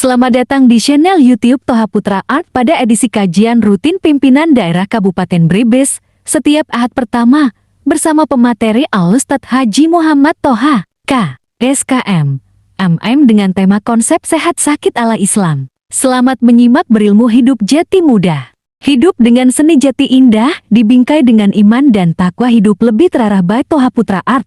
Selamat datang di channel YouTube Toha Putra Art pada edisi kajian rutin pimpinan daerah Kabupaten Brebes setiap Ahad pertama bersama pemateri Al-Ustadz Haji Muhammad Toha, K. SKM, MM dengan tema konsep sehat sakit ala Islam. Selamat menyimak berilmu hidup jati mudah. Hidup dengan seni jati indah, dibingkai dengan iman dan takwa hidup lebih terarah by Toha Putra Art.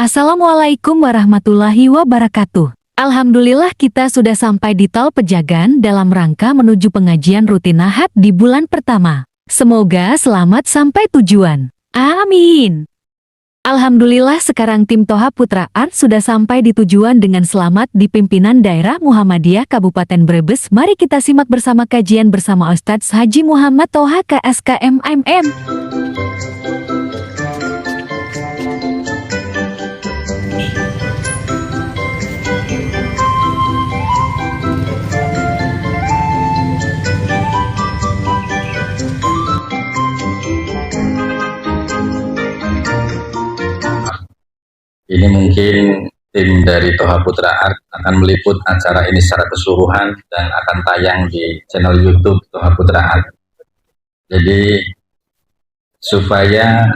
Assalamualaikum warahmatullahi wabarakatuh. Alhamdulillah kita sudah sampai di Tol Pejagan dalam rangka menuju pengajian rutin Ahad di bulan pertama. Semoga selamat sampai tujuan. Amin. Alhamdulillah sekarang tim Toha Putra Art sudah sampai di tujuan dengan selamat di pimpinan daerah Muhammadiyah Kabupaten Brebes. Mari kita simak bersama kajian bersama Ustadz Haji Muhammad Toha KSKM MM. Ini mungkin tim dari Toha Putra Art akan meliput acara ini secara keseluruhan dan akan tayang di channel YouTube Toha Putra Art. Jadi supaya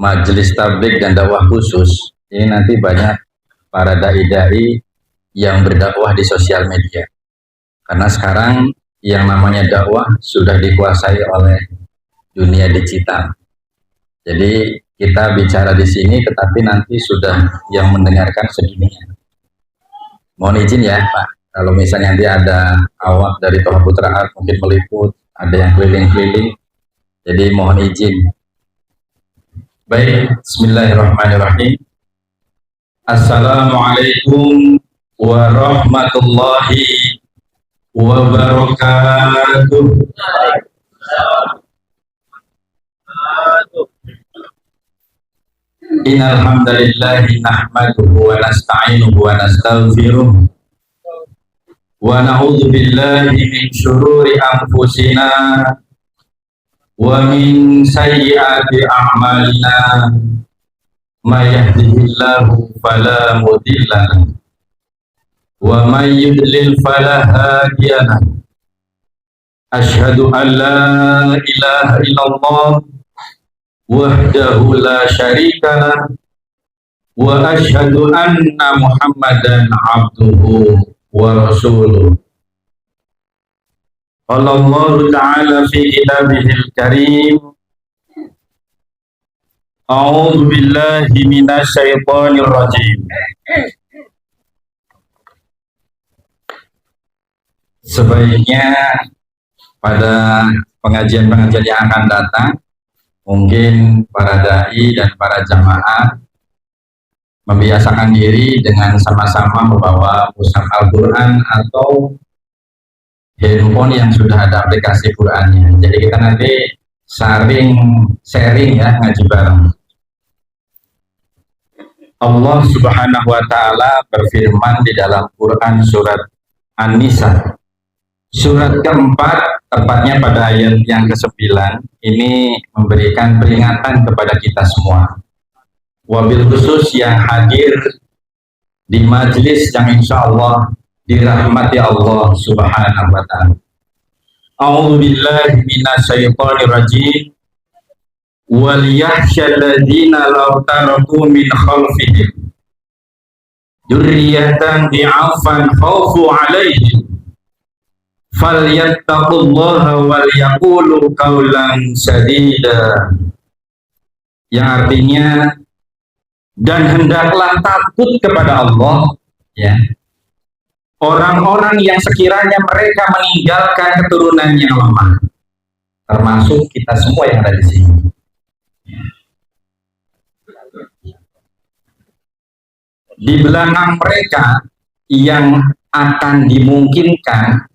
majelis tabligh dan dakwah khusus ini nanti banyak para dai-dai yang berdakwah di sosial media. Karena sekarang yang namanya dakwah sudah dikuasai oleh dunia digital. Jadi kita bicara di sini, tetapi nanti sudah yang mendengarkan sedunia. Mohon izin ya Pak, kalau misalnya nanti ada awak dari Toha Putra Art mungkin meliput, ada yang keliling-keliling, jadi mohon izin. Baik, bismillahirrahmanirrahim. Assalamualaikum warahmatullahi wabarakatuh. Innal hamdalillah nahmaduhu wa nasta'inuhu wa nastaghfiruh wa na'udzu billahi min shururi anfusina wa min sayyiati a'malina may yahdihillahu fala mudilla lahu wa may yudlil fala hadiya lahu. Asyhadu an la ilaha illallah wahdahu la syarikalah wa asyhadu anna Muhammadan abduhu wa rasuluh. Allah Ta'ala fi kitabihil karim, a'udzu billahi minasy syaithanir rajim. Sebaiknya pada pengajian-pengajian yang akan datang mungkin para dai dan para jamaah membiasakan diri dengan sama-sama membawa mushaf Al-Quran atau handphone yang sudah ada aplikasi Qurannya. Jadi kita nanti sharing ya, ngaji bareng. Allah Subhanahu wa Ta'ala berfirman di dalam Quran surat An-Nisa surat keempat, tepatnya pada ayat yang ke-9, ini memberikan peringatan kepada kita semua. Wabil khusus yang hadir di majelis yang insya Allah dirahmati Allah Subhanahu wa Ta'ala. A'udzu billahi minasyaitonir rajim. Wal yakhshal ladzina law taraku min khalfihim dzurriyyatan bi'afan khaufu 'alaihim falyattaqullaha wal yaqulu qaulan sadida, yang artinya dan hendaklah takut kepada Allah ya orang-orang yang sekiranya mereka meninggalkan keturunan yang lemah, termasuk kita semua yang ada di sini. Di belakang mereka yang akan dimungkinkan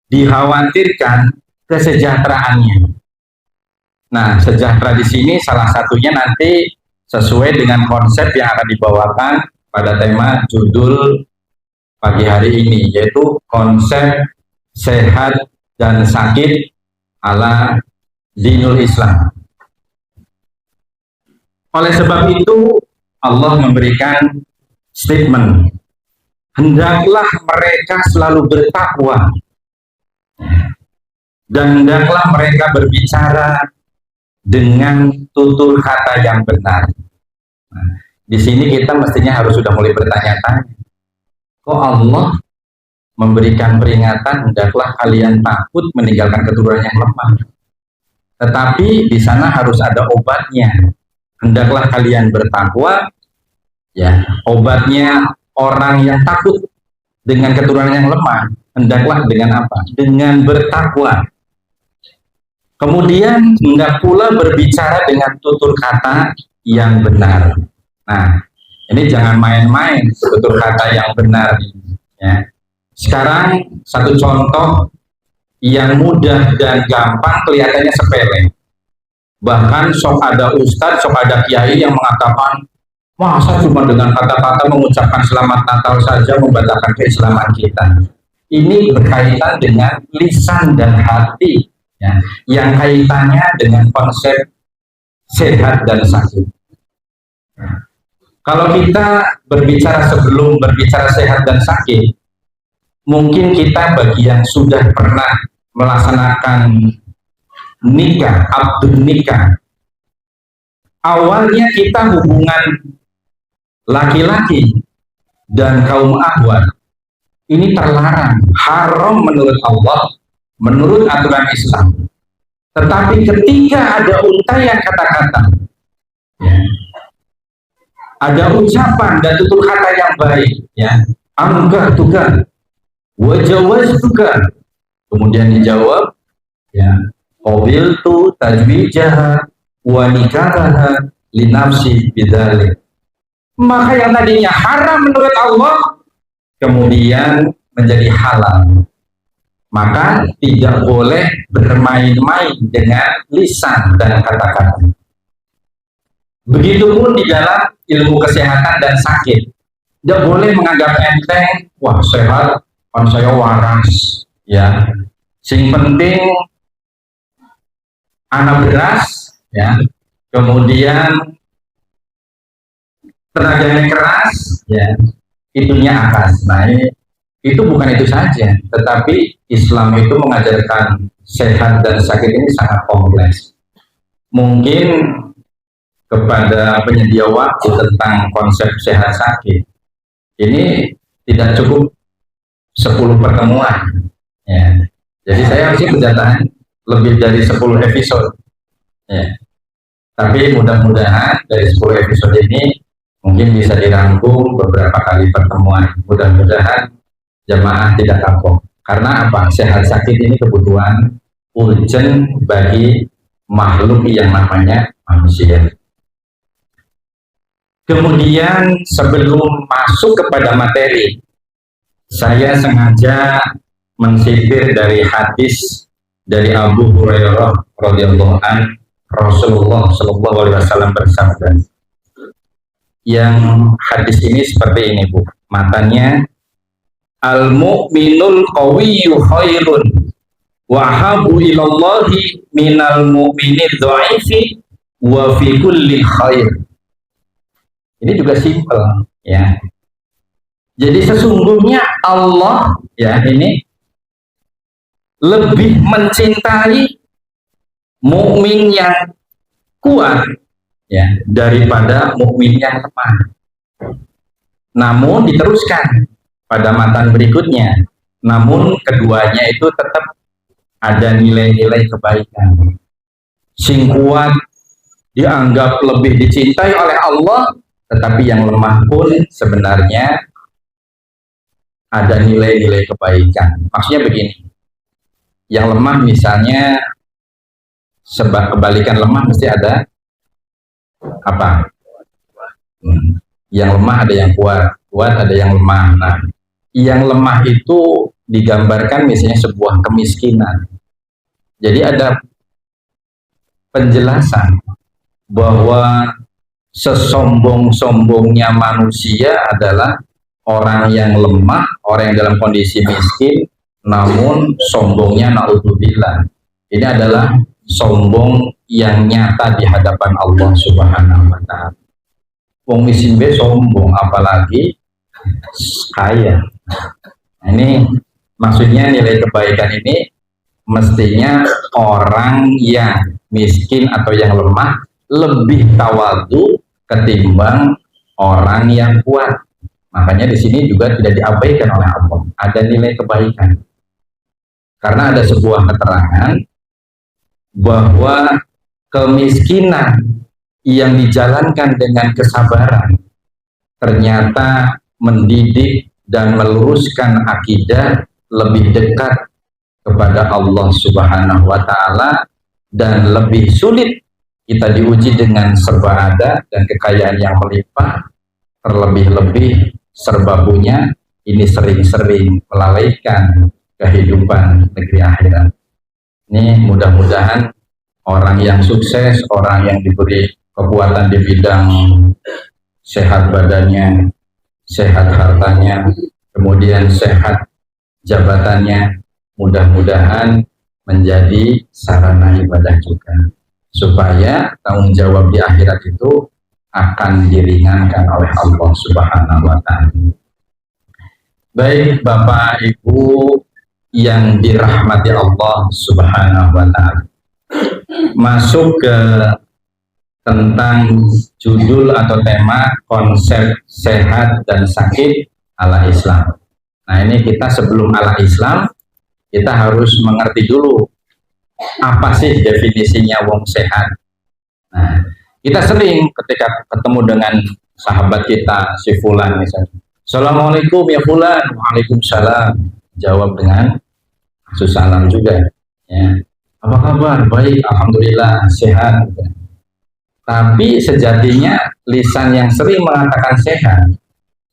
dikhawatirkan kesejahteraannya. Nah, sejahtera di sini salah satunya nanti sesuai dengan konsep yang akan dibawakan pada tema judul pagi hari ini, yaitu konsep sehat dan sakit ala dinul Islam. Oleh sebab itu Allah memberikan statement hendaklah mereka selalu bertakwa, dan hendaklah mereka berbicara dengan tutur kata yang benar. Nah, di sini kita mestinya harus sudah mulai bertanya-tanya, kok Allah memberikan peringatan hendaklah kalian takut meninggalkan keturunan yang lemah, tetapi di sana harus ada obatnya. Hendaklah kalian bertakwa, ya, obatnya orang yang takut dengan keturunan yang lemah, hendaklah dengan apa? Dengan bertakwa. Kemudian hendak pula berbicara dengan tutur kata yang benar. Nah, ini jangan main-main tutur kata yang benar, ya. Sekarang satu contoh yang mudah dan gampang, kelihatannya sepele. Bahkan sok ada ustadz, sok ada kiai yang mengatakan, masa cuma dengan kata-kata mengucapkan selamat Natal saja membatalkan keislaman kita. Ini berkaitan dengan lisan dan hati, ya, yang kaitannya dengan konsep sehat dan sakit. Kalau kita berbicara sebelum berbicara sehat dan sakit, mungkin kita bagi yang sudah pernah melaksanakan nikah, akad nikah, awalnya kita hubungan laki-laki dan kaum ahwat ini terlarang, haram menurut Allah, menurut aturan Islam. Tetapi ketika ada untayan kata-kata, ya, ada ucapan dan tutur kata yang baik, ya, angga tuga, wajawaz tuga, kemudian dijawab, ya, qabiltu tajwijaha wa nikahaha li nafsi bidzalik. Maka yang tadinya haram menurut Allah kemudian menjadi halal. Maka tidak boleh bermain-main dengan lisan dan kata-kata. Begitupun di dalam ilmu kesehatan dan sakit. Tidak boleh menganggap enteng, wah sehat, kan saya waras, ya. Sing penting anak beras, ya, kemudian tenaganya keras, ya, itunya akas. Nah, itu bukan itu saja, tetapi Islam itu mengajarkan sehat dan sakit ini sangat kompleks. Mungkin kepada penyedia waktu tentang konsep sehat sakit ini tidak cukup 10 pertemuan, ya. Jadi saya sih kedatangan lebih dari 10 episode, ya. Tapi mudah-mudahan dari 10 episode ini mungkin bisa dirangkum beberapa kali pertemuan. Mudah-mudahan jemaah tidak kapok. Karena apa? Sehat sakit ini kebutuhan urgent bagi makhluk yang namanya manusia. Kemudian sebelum masuk kepada materi, saya sengaja mensipir dari hadis dari Abu Hurairah radhiyallahu an, Rasulullah Shallallahu alaihi wasallam bersabda. Yang hadis ini seperti ini, Bu. Matanya, al-mu'minul qawiyyu khairun wa habu ilallahi minal mu'minid dha'ifi wa fi kulli khair. Ini juga simpel, ya. Jadi sesungguhnya Allah, ya, ini lebih mencintai mukmin yang kuat, ya, daripada mukmin yang lemah. Namun diteruskan pada matan berikutnya, namun keduanya itu tetap ada nilai-nilai kebaikan. Sing kuat dianggap lebih dicintai oleh Allah, tetapi yang lemah pun sebenarnya ada nilai-nilai kebaikan. Maksudnya begini, yang lemah misalnya sebab kebalikan lemah mesti ada apa? Yang lemah ada yang kuat, kuat ada yang lemah. Nah, yang lemah itu digambarkan misalnya sebuah kemiskinan. Jadi ada penjelasan bahwa sesombong-sombongnya manusia adalah orang yang lemah, orang yang dalam kondisi miskin, namun sombongnya naudzubillah. Ini adalah sombong yang nyata di hadapan Allah Subhanahu wa Ta'ala. Wong miskin be sombong, apalagi kaya. Nah, ini maksudnya nilai kebaikan ini mestinya orang yang miskin atau yang lemah lebih tawadhu ketimbang orang yang kuat. Makanya di sini juga tidak diabaikan oleh Allah. Ada nilai kebaikan. Karena ada sebuah keterangan bahwa kemiskinan yang dijalankan dengan kesabaran ternyata mendidik dan meluruskan akidah lebih dekat kepada Allah Subhanahu wa Ta'ala, dan lebih sulit kita diuji dengan serba ada dan kekayaan yang melimpah, terlebih-lebih serba punya, ini sering-sering melalaikan kehidupan negeri akhirat. Ini mudah-mudahan orang yang sukses, orang yang diberi kekuatan di bidang sehat badannya, sehat hartanya, kemudian sehat jabatannya, mudah-mudahan menjadi sarana ibadah juga, supaya tanggung jawab di akhirat itu akan diringankan oleh Allah Subhanahu wa Ta'ala. Baik Bapak Ibu yang dirahmati Allah Subhanahu wa Ta'ala, masuk ke tentang judul atau tema konsep sehat dan sakit ala Islam. Nah, ini kita sebelum ala Islam, kita harus mengerti dulu apa sih definisinya wong sehat. Nah, kita sering ketika ketemu dengan sahabat kita, si Fulan misalnya, Assalamualaikum ya Fulan, Waalaikumsalam, jawab dengan salam juga. Ya. Apa kabar? Baik, Alhamdulillah, sehat. Tapi sejatinya lisan yang sering mengatakan sehat,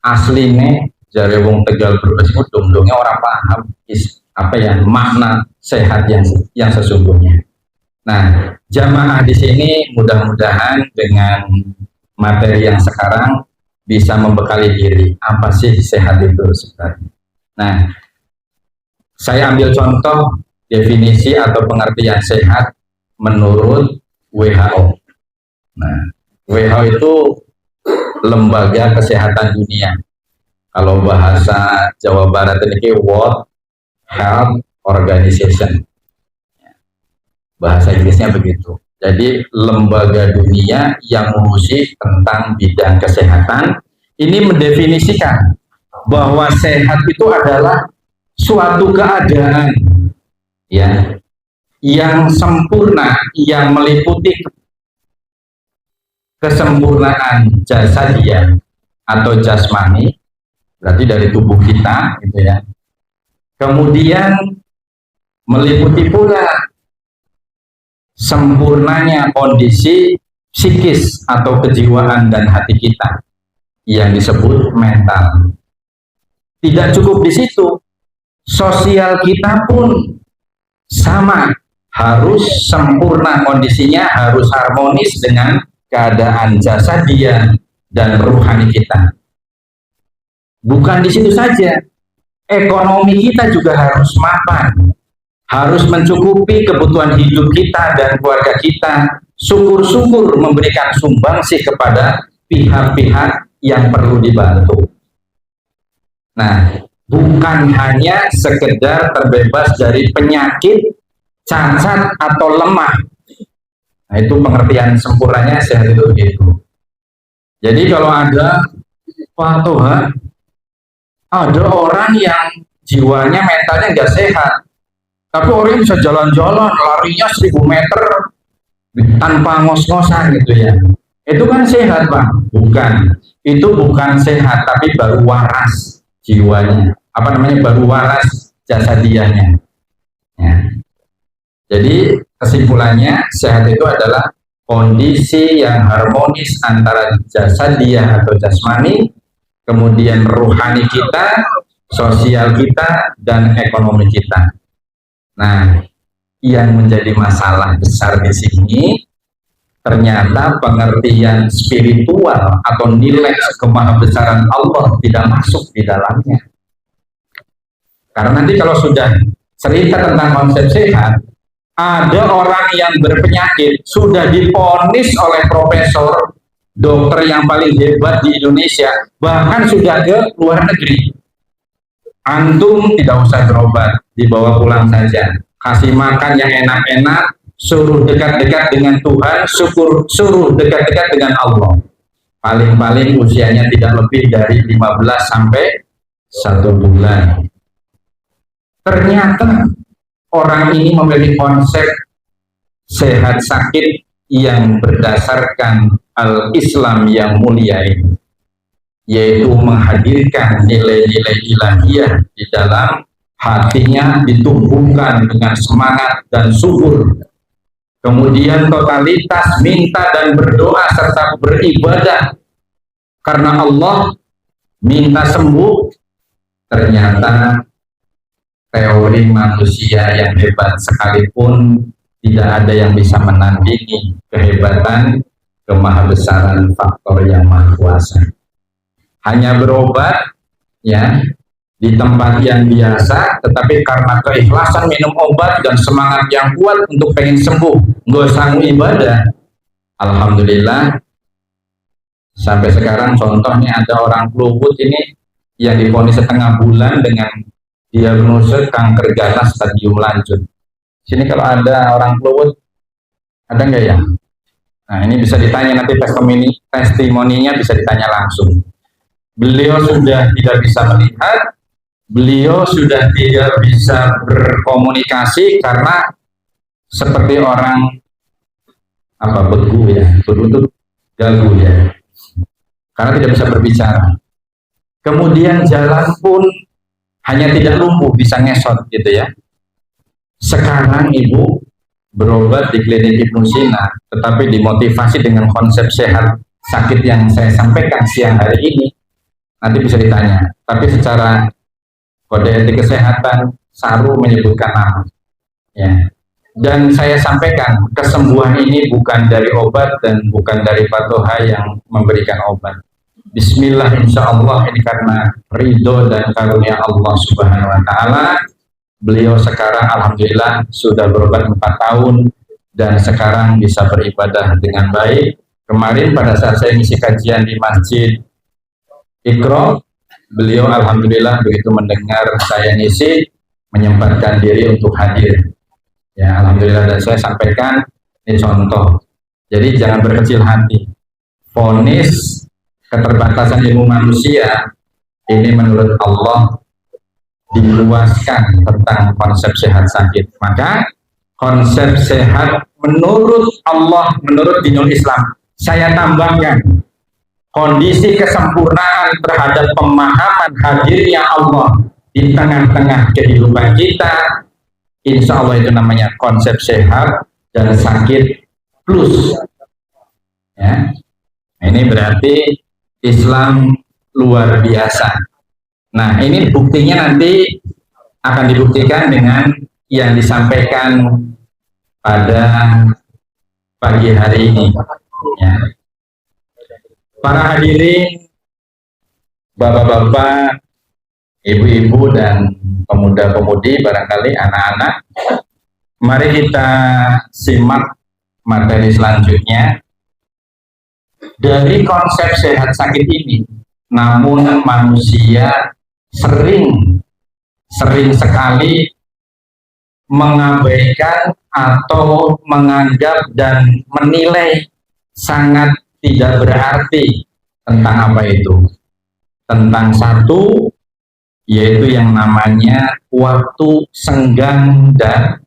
aslinya jare wong Tegal Brebes dong-dongnya orang paham apa ya makna sehat yang sesungguhnya. Nah, jamaah di sini mudah-mudahan dengan materi yang sekarang bisa membekali diri apa sih sehat itu sebenarnya. Nah, saya ambil contoh definisi atau pengertian sehat menurut WHO. Nah, WHO itu lembaga kesehatan dunia. Kalau bahasa Jawa Barat ini World Health Organization. Bahasa Inggrisnya begitu. Jadi lembaga dunia yang mengurusi tentang bidang kesehatan ini mendefinisikan bahwa sehat itu adalah suatu keadaan ya yang sempurna, yang meliputi kesempurnaan jasadiah atau jasmani, berarti dari tubuh kita gitu ya. Kemudian meliputi pula sempurnanya kondisi psikis atau kejiwaan dan hati kita yang disebut mental. Tidak cukup di situ, sosial kita pun sama, harus sempurna kondisinya, harus harmonis dengan keadaan jasadiah dan rohani kita. Bukan di situ saja, ekonomi kita juga harus mapan, harus mencukupi kebutuhan hidup kita dan keluarga kita. Syukur-syukur memberikan sumbangsih kepada pihak-pihak yang perlu dibantu. Nah, bukan hanya sekedar terbebas dari penyakit, cacat atau lemah. Nah, itu pengertian sempurnanya sehat itu begitu. Jadi kalau ada Pak Tuhan, ada orang yang jiwanya mentalnya nggak sehat, tapi orang bisa jalan-jalan, larinya 1000 meter tanpa ngos-ngosan gitu ya. Itu kan sehat Pak? Bukan. Itu bukan sehat, tapi baru waras jiwanya. Apa namanya? Baru waras jasadiahnya. Ya. Jadi kesimpulannya sehat itu adalah kondisi yang harmonis antara jasadiah atau jasmani, kemudian rohani kita, sosial kita, dan ekonomi kita. Nah, yang menjadi masalah besar di sini ternyata pengertian spiritual atau nilai kemahabesaran Allah tidak masuk di dalamnya. Karena nanti kalau sudah cerita tentang konsep sehat, ada orang yang berpenyakit sudah divonis oleh profesor dokter yang paling hebat di Indonesia, bahkan sudah ke luar negeri. Antum tidak usah berobat, dibawa pulang saja. Kasih makan yang enak-enak, suruh dekat-dekat dengan Tuhan, suruh dekat-dekat dengan Allah. Paling-paling usianya tidak lebih dari 15 sampai 1 bulan. Ternyata orang ini memiliki konsep sehat sakit yang berdasarkan al-Islam yang mulia ini, yaitu menghadirkan nilai-nilai ilahiyah di dalam hatinya, ditumbuhkan dengan semangat dan subur. Kemudian totalitas minta dan berdoa serta beribadah karena Allah, minta sembuh. Ternyata teori manusia yang hebat sekalipun tidak ada yang bisa menandingi kehebatan, kemahabesaran faktor yang maha kuasa. Hanya berobat ya di tempat yang biasa, tetapi karena keikhlasan minum obat dan semangat yang kuat untuk pengen sembuh, nggak sanggup ibadah. Alhamdulillah, sampai sekarang contohnya ada orang Lubuk ini yang divonis setengah bulan dengan diagnosis kanker ganas stadium lanjut. Sini kalau ada orang Lubuk, ada nggak ya? Nah ini bisa ditanya nanti testimoninya bisa ditanya langsung. Beliau sudah tidak bisa melihat, beliau sudah tidak bisa berkomunikasi karena seperti orang begu ya, berlutut gagu ya, karena tidak bisa berbicara. Kemudian jalan pun hanya tidak lumpuh, bisa ngesot gitu ya. Sekarang ibu berobat di klinik Ibnu Sina, tetapi dimotivasi dengan konsep sehat sakit yang saya sampaikan siang hari ini. Nanti bisa ditanya, tapi secara kode etik kesehatan Saru menyebutkan nama ya. Dan saya sampaikan kesembuhan ini bukan dari obat dan bukan dari Fatoha yang memberikan obat. Bismillah, insya Allah ini karena ridho dan karunia Allah Subhanahu wa Ta'ala. Beliau sekarang alhamdulillah sudah berobat 4 tahun dan sekarang bisa beribadah dengan baik. Kemarin pada saat saya ngisi kajian di Masjid Iqra, beliau alhamdulillah begitu mendengar saya ngisi, menyempatkan diri untuk hadir. Ya alhamdulillah, dan saya sampaikan ini contoh. Jadi jangan berkecil hati. Vonis keterbatasan ilmu manusia ini menurut Allah diluaskan tentang konsep sehat sakit. Maka konsep sehat menurut Allah, menurut dinul Islam, saya tambahkan kondisi kesempurnaan terhadap pemahaman hadirnya Allah di tengah-tengah kehidupan kita. Insya Allah itu namanya konsep sehat dan sakit plus ya. Ini berarti Islam luar biasa. Nah ini buktinya nanti akan dibuktikan dengan yang disampaikan pada pagi hari ini ya. Para hadirin, bapak-bapak, ibu-ibu dan pemuda-pemudi, barangkali anak-anak, mari kita simak materi selanjutnya. Dari konsep sehat sakit ini, namun manusia sering sekali mengabaikan atau menganggap dan menilai sangat tidak berarti tentang apa itu? Tentang satu, yaitu yang namanya waktu senggang dan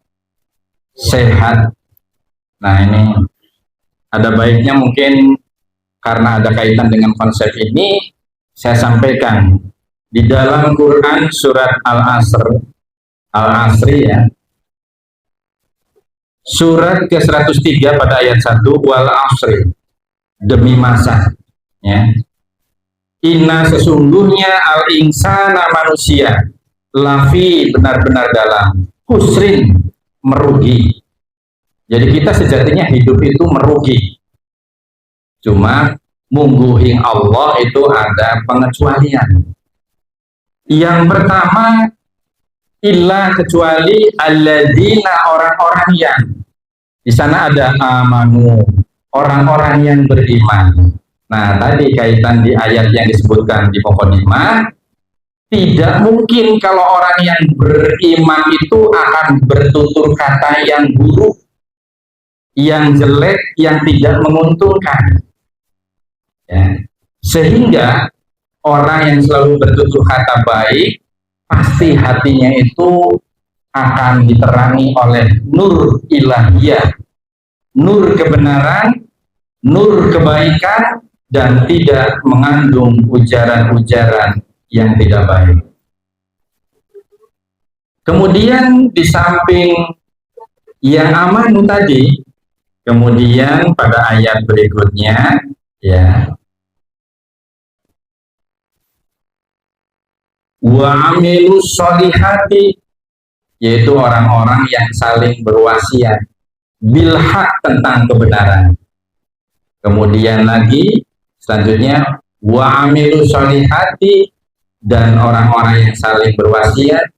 sehat. Nah ini ada baiknya mungkin karena ada kaitan dengan konsep ini, saya sampaikan di dalam Quran surat Al-Asri ya, surat ke-103 pada ayat 1, wal asri, demi masa ya. Inna sesungguhnya al insana manusia lafi benar-benar dalam husrin merugi. Jadi kita sejatinya hidup itu merugi. Cuma mungguhing Allah itu ada pengecualian. Yang pertama illa kecuali alladzina orang-orang yang di sana ada amanu, orang-orang yang beriman. Nah, tadi kaitan di ayat yang disebutkan di Muqaddimah, tidak mungkin kalau orang yang beriman itu akan bertutur kata yang buruk, yang jelek, yang tidak menguntungkan. Ya. Sehingga orang yang selalu bertutur kata baik, pasti hatinya itu akan diterangi oleh nur ilahiyah, nur kebenaran, nur kebaikan, dan tidak mengandung ujaran-ujaran yang tidak baik. Kemudian di samping yang amanu tadi, kemudian pada ayat berikutnya, ya, wa amilus sholihati, yaitu orang-orang yang saling berwasiat bilhaq, tentang kebenaran. Kemudian lagi selanjutnya wa amilu sholihati, dan orang-orang yang saling berwasiat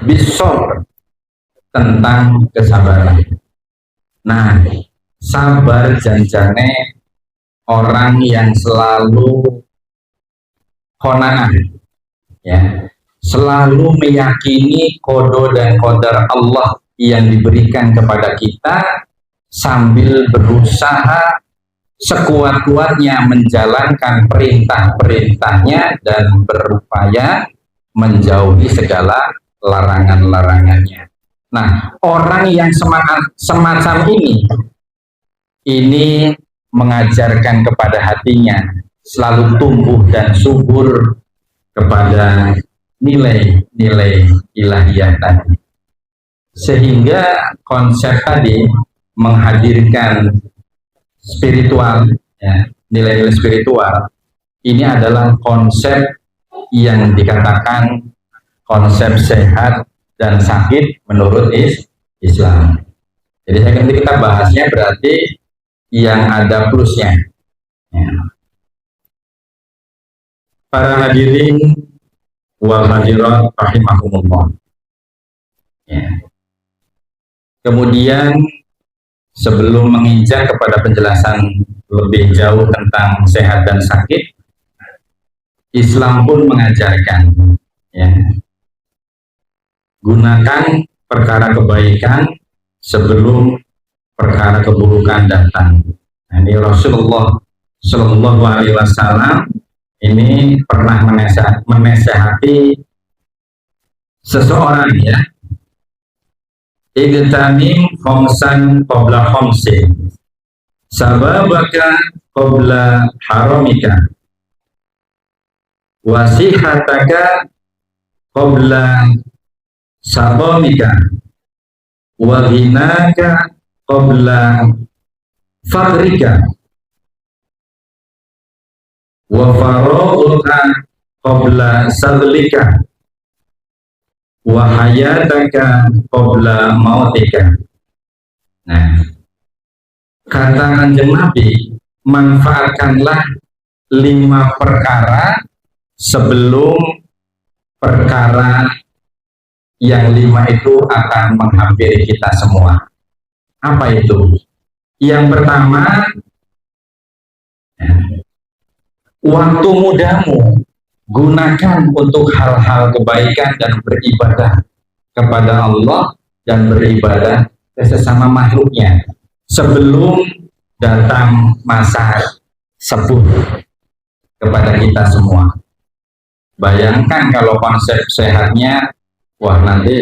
bisor, tentang kesabaran. Nah, sabar janjane orang yang selalu qanaah, ya, selalu meyakini qada dan qadar Allah yang diberikan kepada kita, sambil berusaha sekuat-kuatnya menjalankan perintah-perintahnya dan berupaya menjauhi segala larangan-larangannya. Nah, orang yang semacam ini mengajarkan kepada hatinya selalu tumbuh dan subur kepada nilai-nilai ilahiyah tadi. Sehingga konsep tadi menghadirkan spiritual, ya, nilai-nilai spiritual ini adalah konsep yang dikatakan konsep sehat dan sakit menurut Islam. Jadi nanti kita bahasnya berarti yang ada plusnya, ya. Para hadirin wal hadirat rahimakumullah, ya. Kemudian sebelum menginjak kepada penjelasan lebih jauh tentang sehat dan sakit, Islam pun mengajarkan, ya, gunakan perkara kebaikan sebelum perkara keburukan datang. Nah, ini Rasulullah Shallallahu Alaihi Wasallam ini pernah menasehati seseorang, ya, igtanim khamsan qabla khamsin sababaka qabla haramika wasihataka qabla sabamika wa ghinaka qabla fakrika wa faraghuka qabla sadlika wa hayataka qabla mautika. Nah, kata Kanjeng Nabi, manfaatkanlah 5 perkara sebelum perkara yang 5 itu akan menghampiri kita semua. Apa itu? Yang pertama, waktu mudamu gunakan untuk hal-hal kebaikan dan beribadah kepada Allah dan beribadah ke sesama makhluknya sebelum datang masa sepuh kepada kita semua. Bayangkan kalau konsep sehatnya, wah nanti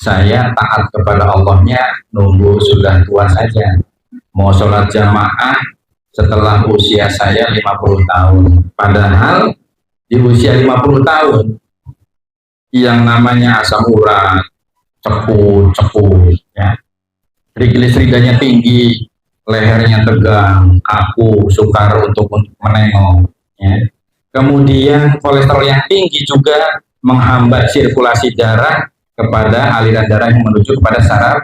saya taat kepada Allahnya nunggu sudah tua saja, mau sholat jamaah setelah usia saya 50 tahun, padahal di usia 50 tahun yang namanya asam urat, cepu, ya, triglyceridanya tinggi, lehernya tegang, kaku, sukar untuk menengok, ya. Kemudian kolesterol yang tinggi juga menghambat sirkulasi darah kepada aliran darah yang menuju kepada saraf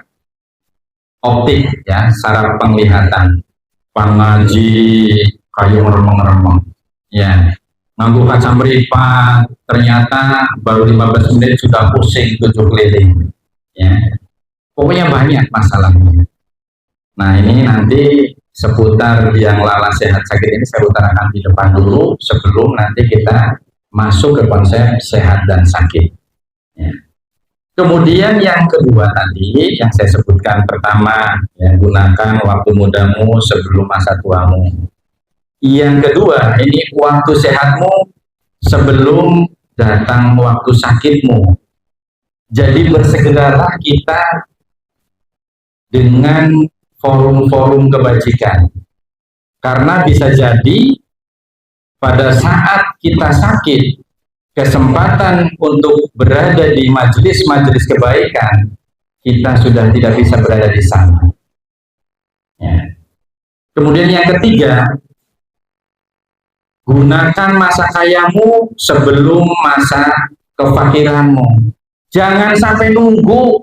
optik, ya, saraf penglihatan. Pangaji kayu ngeremeng-ngeremeng, ya, nganggu kaca meripat, ternyata baru 15 menit sudah pusing 7 keliling, ya. Pokoknya banyak masalahnya. Nah, ini nanti seputar yang lala sehat sakit ini saya utarakan di depan dulu sebelum nanti kita masuk ke konsep sehat dan sakit. Ya. Kemudian yang kedua tadi yang saya sebutkan pertama, ya, gunakan waktu mudamu sebelum masa tuamu. Yang kedua, ini waktu sehatmu sebelum datang waktu sakitmu. Jadi bersegeralah kita dengan forum-forum kebajikan. Karena bisa jadi pada saat kita sakit, kesempatan untuk berada di majelis-majelis kebaikan, kita sudah tidak bisa berada di sana. Ya. Kemudian yang ketiga, gunakan masa kayamu sebelum masa kefakiranmu. Jangan sampai nunggu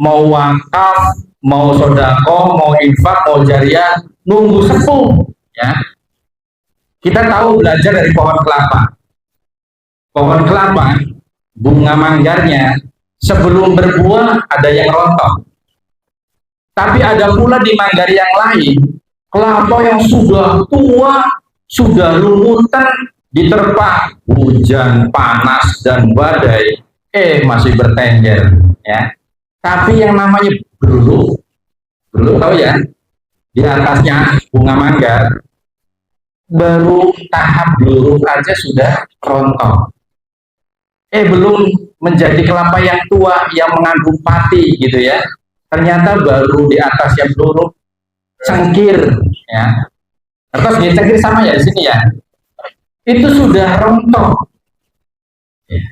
mau wakaf, mau sodako, mau infak, mau jariah, nunggu sepuh. Ya. Kita tahu belajar dari pohon kelapa. Pohon kelapa, bunga manggarnya sebelum berbuah ada yang rontok. Tapi ada pula di manggar yang lain, kelapa yang sudah tua, sudah lumutan, diterpa hujan, panas, dan badai, masih bertengger. Ya. Tapi yang namanya beluluh tahu ya, di atasnya bunga manggar, baru tahap beluluh aja sudah rontok. Belum menjadi kelapa yang tua yang mengandung pati gitu ya. Ternyata baru di atas yang beluluh cengkir ya. Terus di cengkir sama ya di sini ya. Itu sudah rontok. Ya.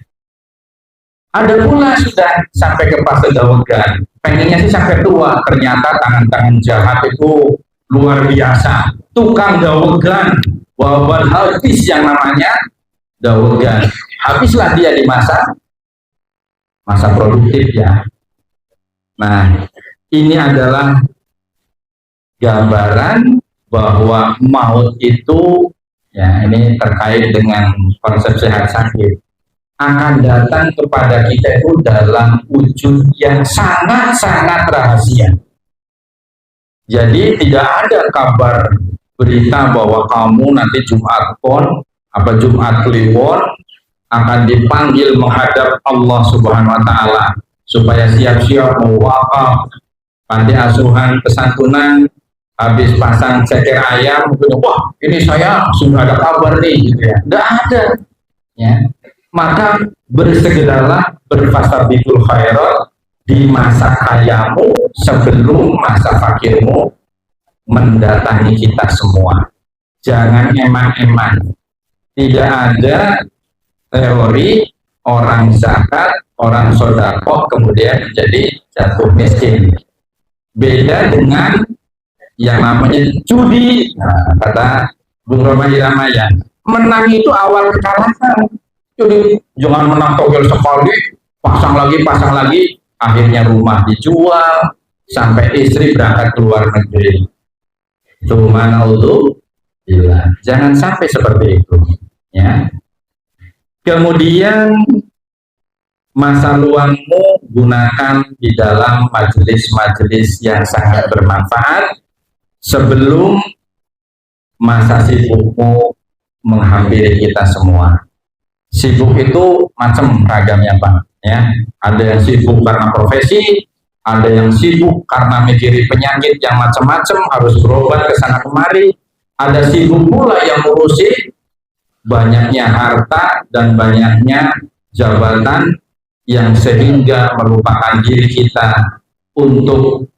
Ada pula sudah sampai ke fase dawegan. Pengennya sih sampai tua. Ternyata tangan-tangan jahat itu luar biasa. Tukang dawegan, wabal habis yang namanya dawegan. Habislah dia di masa produktif ya. Nah, ini adalah gambaran bahwa maut itu ya, ini terkait dengan konsep sehat sakit, akan datang kepada kita itu dalam wujud yang sangat-sangat rahasia. Jadi tidak ada kabar berita bahwa kamu nanti Jumat Pon apa Jumat Kliwon akan dipanggil menghadap Allah Subhanahu wa Ta'ala supaya siap-siap mau wakaf, panti asuhan, pesantunan, habis pasang ceker ayam, wah ini saya sudah ada kabar nih, gitu ya. Nggak ada, ya. Maka bersegeralah berfastabiqul khairat di masa kayamu sebelum masa fakirmu mendatangi kita semua. Jangan eman-eman. Tidak ada teori orang zakat, orang sodako kemudian jadi jatuh miskin. Beda dengan yang namanya judi. Nah, kata Bung Romai Ramayan, menang itu awal kekalahan. Jadi jangan menang togel sekali, pasang lagi, akhirnya rumah dijual, sampai istri berangkat ke luar negeri. Subhanallah, jangan sampai seperti itu. Ya. Kemudian masa luangmu gunakan di dalam majelis-majelis yang sangat bermanfaat sebelum masa sibukmu menghampiri kita semua. Sibuk itu macam ragamnya Pak. Ya, ada yang sibuk karena profesi, ada yang sibuk karena mikirin penyakit yang macam-macam harus berobat ke sana kemari, ada sibuk pula yang ngurusin banyaknya harta dan banyaknya jabatan yang sehingga melupakan diri kita untuk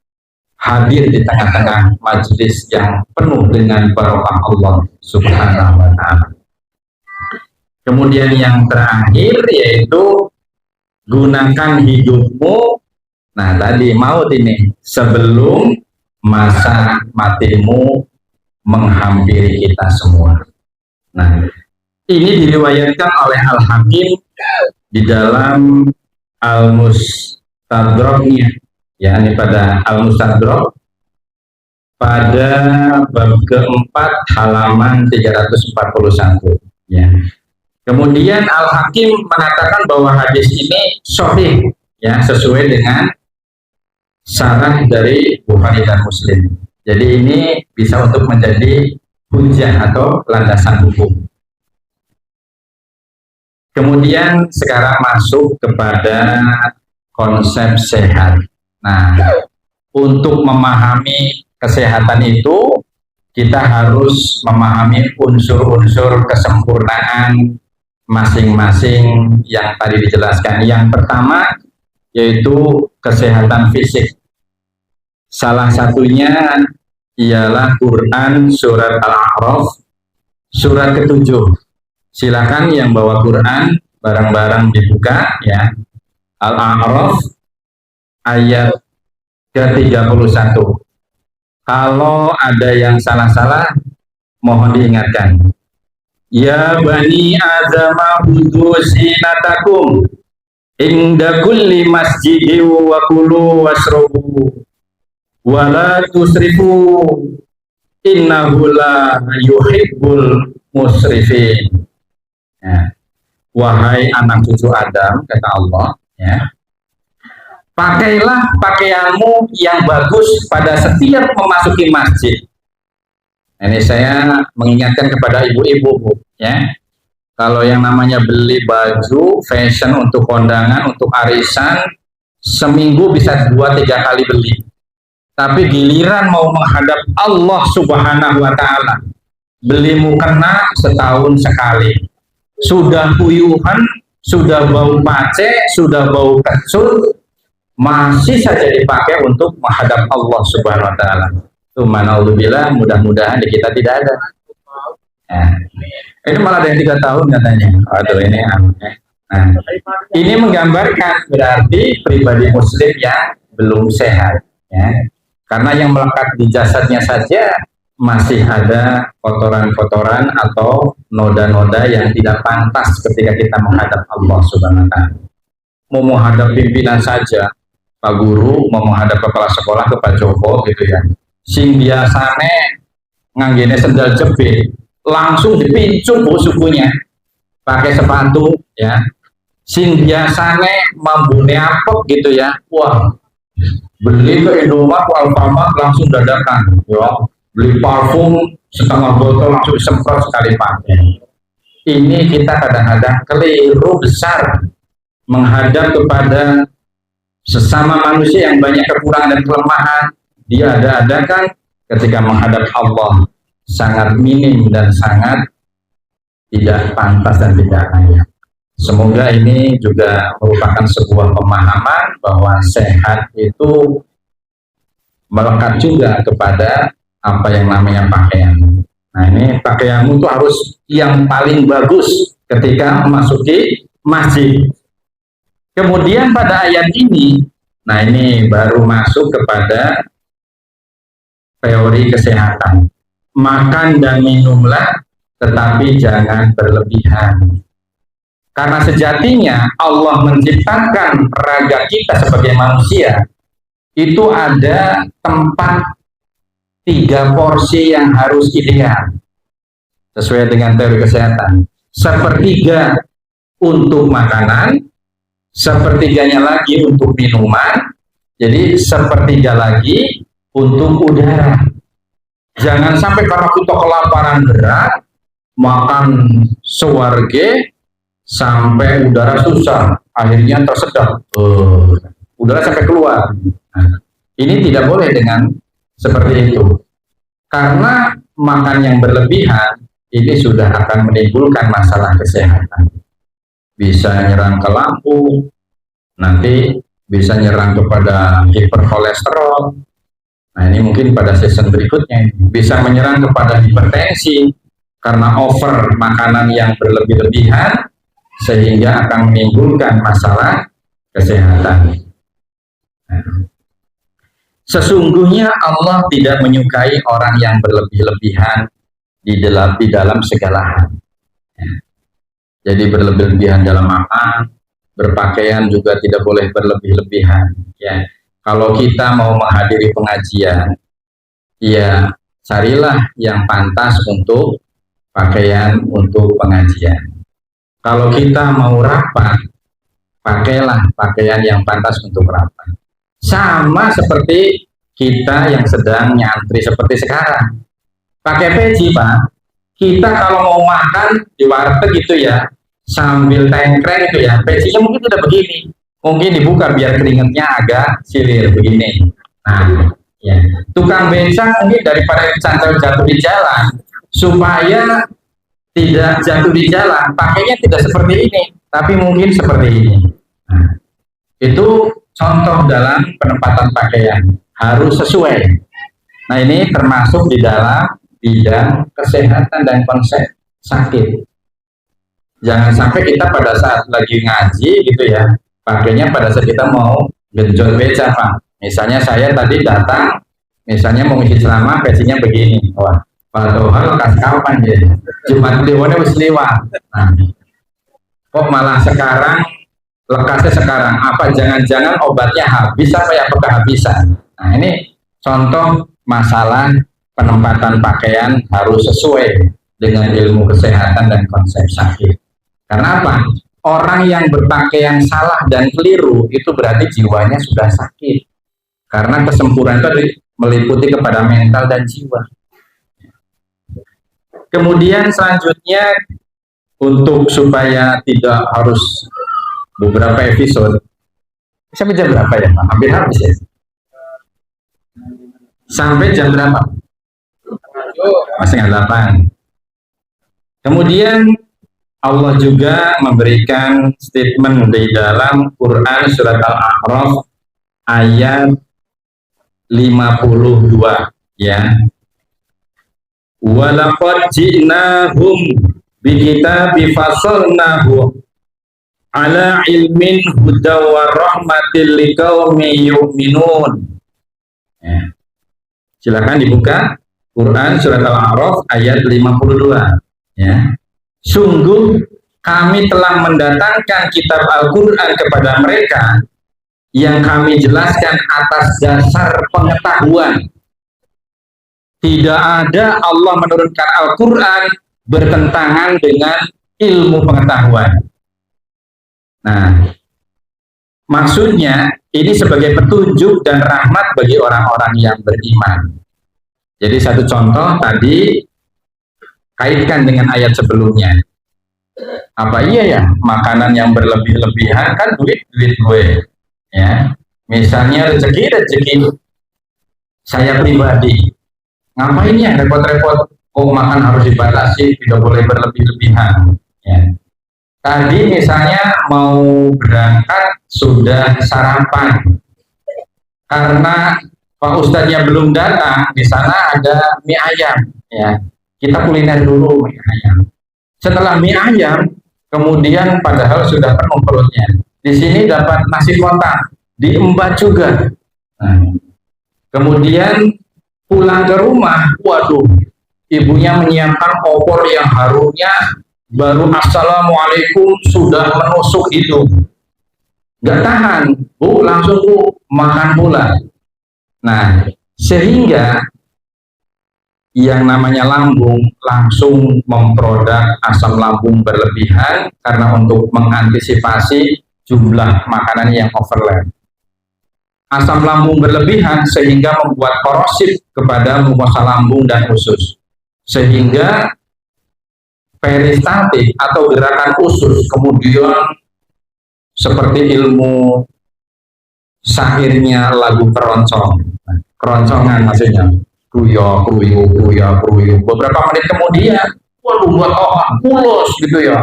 hadir di tengah-tengah majelis yang penuh dengan barokah Allah Subhanahu wa Ta'ala. Kemudian yang terakhir yaitu gunakan hidupmu, nah tadi maut ini sebelum masa matimu menghampiri kita semua. Nah, ini diriwayatkan oleh Al-Hakim di dalam Al-Mustadraknya, ya, ini pada Al-Mustadrak pada bab keempat halaman 341, ya. Kemudian Al-Hakim mengatakan bahwa hadis ini sahih, ya, sesuai dengan syarah dari Bukhari dan Muslim. Jadi ini bisa untuk menjadi hujah atau landasan hukum. Kemudian sekarang masuk kepada konsep sehat. Nah, untuk memahami kesehatan itu, kita harus memahami unsur-unsur kesempurnaan masing-masing yang tadi dijelaskan. Yang pertama yaitu kesehatan fisik. Salah satunya ialah Quran surat Al-A'raf surat ke-7. Silakan yang bawa Quran barang-barang dibuka ya. Al-A'raf ayat ke-31. Kalau ada yang salah-salah mohon diingatkan. Ya bani Adama hudu zinatakum inda kulli masjidin wa kulu wasrobu wa la tusrifu innahu la yuhibbul musrifin. Ya. Wahai anak cucu Adam, kata Allah, ya, pakailah pakaianmu yang bagus pada setiap memasuki masjid. Ini saya mengingatkan kepada ibu-ibu, ya. Kalau yang namanya beli baju fashion untuk kondangan, untuk arisan, seminggu bisa 2-3 kali beli. Tapi giliran mau menghadap Allah Subhanahu wa Ta'ala, beli mukena setahun sekali. Sudah puyuhan, sudah bau pace, sudah bau kecut, masih saja dipakai untuk menghadap Allah Subhanahu wa Ta'ala. Subhanallah, mudah-mudahan di kita tidak ada. Nah, ini malah ada yang 3 tahun katanya. Aduh, ini nah, ini menggambarkan berarti pribadi muslim yang belum sehat, ya. Karena yang melekat di jasadnya saja masih ada kotoran-kotoran atau noda-noda yang tidak pantas ketika kita menghadap Allah Subhanahu wa Ta'ala. Mau menghadap pimpinan saja, Pak Guru, mau menghadap kepala sekolah, ke Pak Joko gitu ya. Sing biasane nganggene sendal jepit, langsung dipincu bu sukunya pakai sepatu ya. Sing biasane mambune apek gitu ya, wah beli ke Indomaret, Alfamart langsung dadakan ya. Beli parfum setengah botol langsung disemprot sekali pakai. Ini kita kadang-kadang keliru besar menghadap kepada sesama manusia yang banyak kekurangan dan kelemahan. Dia ada-adakan ketika menghadap Allah sangat minim dan sangat tidak pantas dan tidak layak. Semoga ini juga merupakan sebuah pemahaman bahwa sehat itu melekat juga kepada apa yang namanya pakaian. Nah, ini pakaianmu itu harus yang paling bagus ketika memasuki masjid. Kemudian pada ayat ini, nah ini baru masuk kepada teori kesehatan. Makan dan minumlah, tetapi jangan berlebihan. Karena sejatinya Allah menciptakan raga kita sebagai manusia, itu ada tempat 3 porsi yang harus ideal. Sesuai dengan teori kesehatan. 1/3 untuk makanan, 1/3-nya lagi untuk minuman, jadi 1/3 lagi untuk udara. Jangan sampai karena kita kelaparan berat, makan sewarge sampai udara susah, akhirnya tersedot, udara sampai keluar. Nah, ini tidak boleh dengan seperti itu, karena makan yang berlebihan ini sudah akan menimbulkan masalah kesehatan. Bisa nyerang ke lambung, nanti bisa nyerang kepada hiperkolesterol. Nah, ini mungkin pada season berikutnya bisa menyerang kepada hipertensi karena over makanan yang berlebih-lebihan sehingga akan menimbulkan masalah kesehatan. Sesungguhnya Allah tidak menyukai orang yang berlebih-lebihan di dalam segala hal. Jadi berlebih-lebihan dalam makan, berpakaian juga tidak boleh berlebih-lebihan. Ya, kalau kita mau menghadiri pengajian, ya carilah yang pantas untuk pakaian untuk pengajian. Kalau kita mau rapat, pakailah pakaian yang pantas untuk rapat. Sama seperti kita yang sedang nyantri seperti sekarang. Pakai peci, Pak. Kita kalau mau makan di warteg gitu ya, sambil tengkreng gitu ya, pecinya mungkin tidak begini. Mungkin dibuka biar keringetnya agak silir begini. Nah, ya. Tukang becak mungkin daripada jatuh di jalan, supaya tidak jatuh di jalan, pakainya tidak seperti ini, tapi mungkin seperti ini. Nah, itu contoh dalam penempatan pakaian harus sesuai. Nah, ini termasuk di dalam bidang kesehatan dan konsep sakit. Jangan sampai kita pada saat lagi ngaji gitu ya, pakainya pada saat kita mau genjot beca, Pak. Misalnya saya tadi datang, misalnya mau ngisi ceramah, pecinya begini. Wah, padahal kas kapan ya? Jumat Kliwonnya wis liwat. Nah, kok malah sekarang lekasnya sekarang? Apa jangan-jangan obatnya habis apa ya? Apakah kehabisan? Nah, ini contoh masalah penempatan pakaian harus sesuai dengan ilmu kesehatan dan konsep sakit. Karena apa? Orang yang berpakaian salah dan keliru itu berarti jiwanya sudah sakit. Karena kesempurnaan itu meliputi kepada mental dan jiwa. Kemudian selanjutnya untuk supaya tidak harus beberapa episode. Sampai jam berapa ya, Pak? Hampir habis ya. Sampai jam berapa? Masih nggak 8. Kemudian Allah juga memberikan statement di dalam Quran surat Al-A'raf ayat 52 ya. Walaqad ji'nahum bikitabin fasalnahu ala ilmin huda wa rahmatil liqaumin yu'minun. Ya. Silakan dibuka Quran surat Al-A'raf ayat 52 ya. Sungguh kami telah mendatangkan kitab Al-Quran kepada mereka yang kami jelaskan atas dasar pengetahuan. Tidak ada Allah menurunkan Al-Quran bertentangan dengan ilmu pengetahuan. Nah, maksudnya ini sebagai petunjuk dan rahmat bagi orang-orang yang beriman. Jadi satu contoh tadi kaitkan dengan ayat sebelumnya. Apa iya ya makanan yang berlebih-lebihan kan duit gue ya. Misalnya rezeki saya pribadi. Ngapain ya repot-repot? Oh, makan harus dibatasi, tidak boleh berlebih-lebihan ya. Tadi misalnya mau berangkat sudah sarapan. Karena Pak Ustadznya belum datang, di sana ada mie ayam ya. Kita kuliner dulu mie ayam. Setelah mie ayam, kemudian padahal sudah penuh perutnya. Di sini dapat nasi kotak, diembat juga. Nah, kemudian pulang ke rumah, waduh, ibunya menyiapkan opor yang harumnya baru assalamualaikum sudah menusuk hidung. Gak tahan, Bu, langsung Bu makan pula. Nah, sehingga yang namanya lambung langsung memproduk asam lambung berlebihan karena untuk mengantisipasi jumlah makanan yang overlap. Asam lambung berlebihan sehingga membuat korosif kepada mukosa lambung dan usus. Sehingga peristaltik atau gerakan usus kemudian seperti ilmu syairnya lagu keroncongan maksudnya. Kruyo. Beberapa menit kemudian, waduh buat orang pulos gitu ya.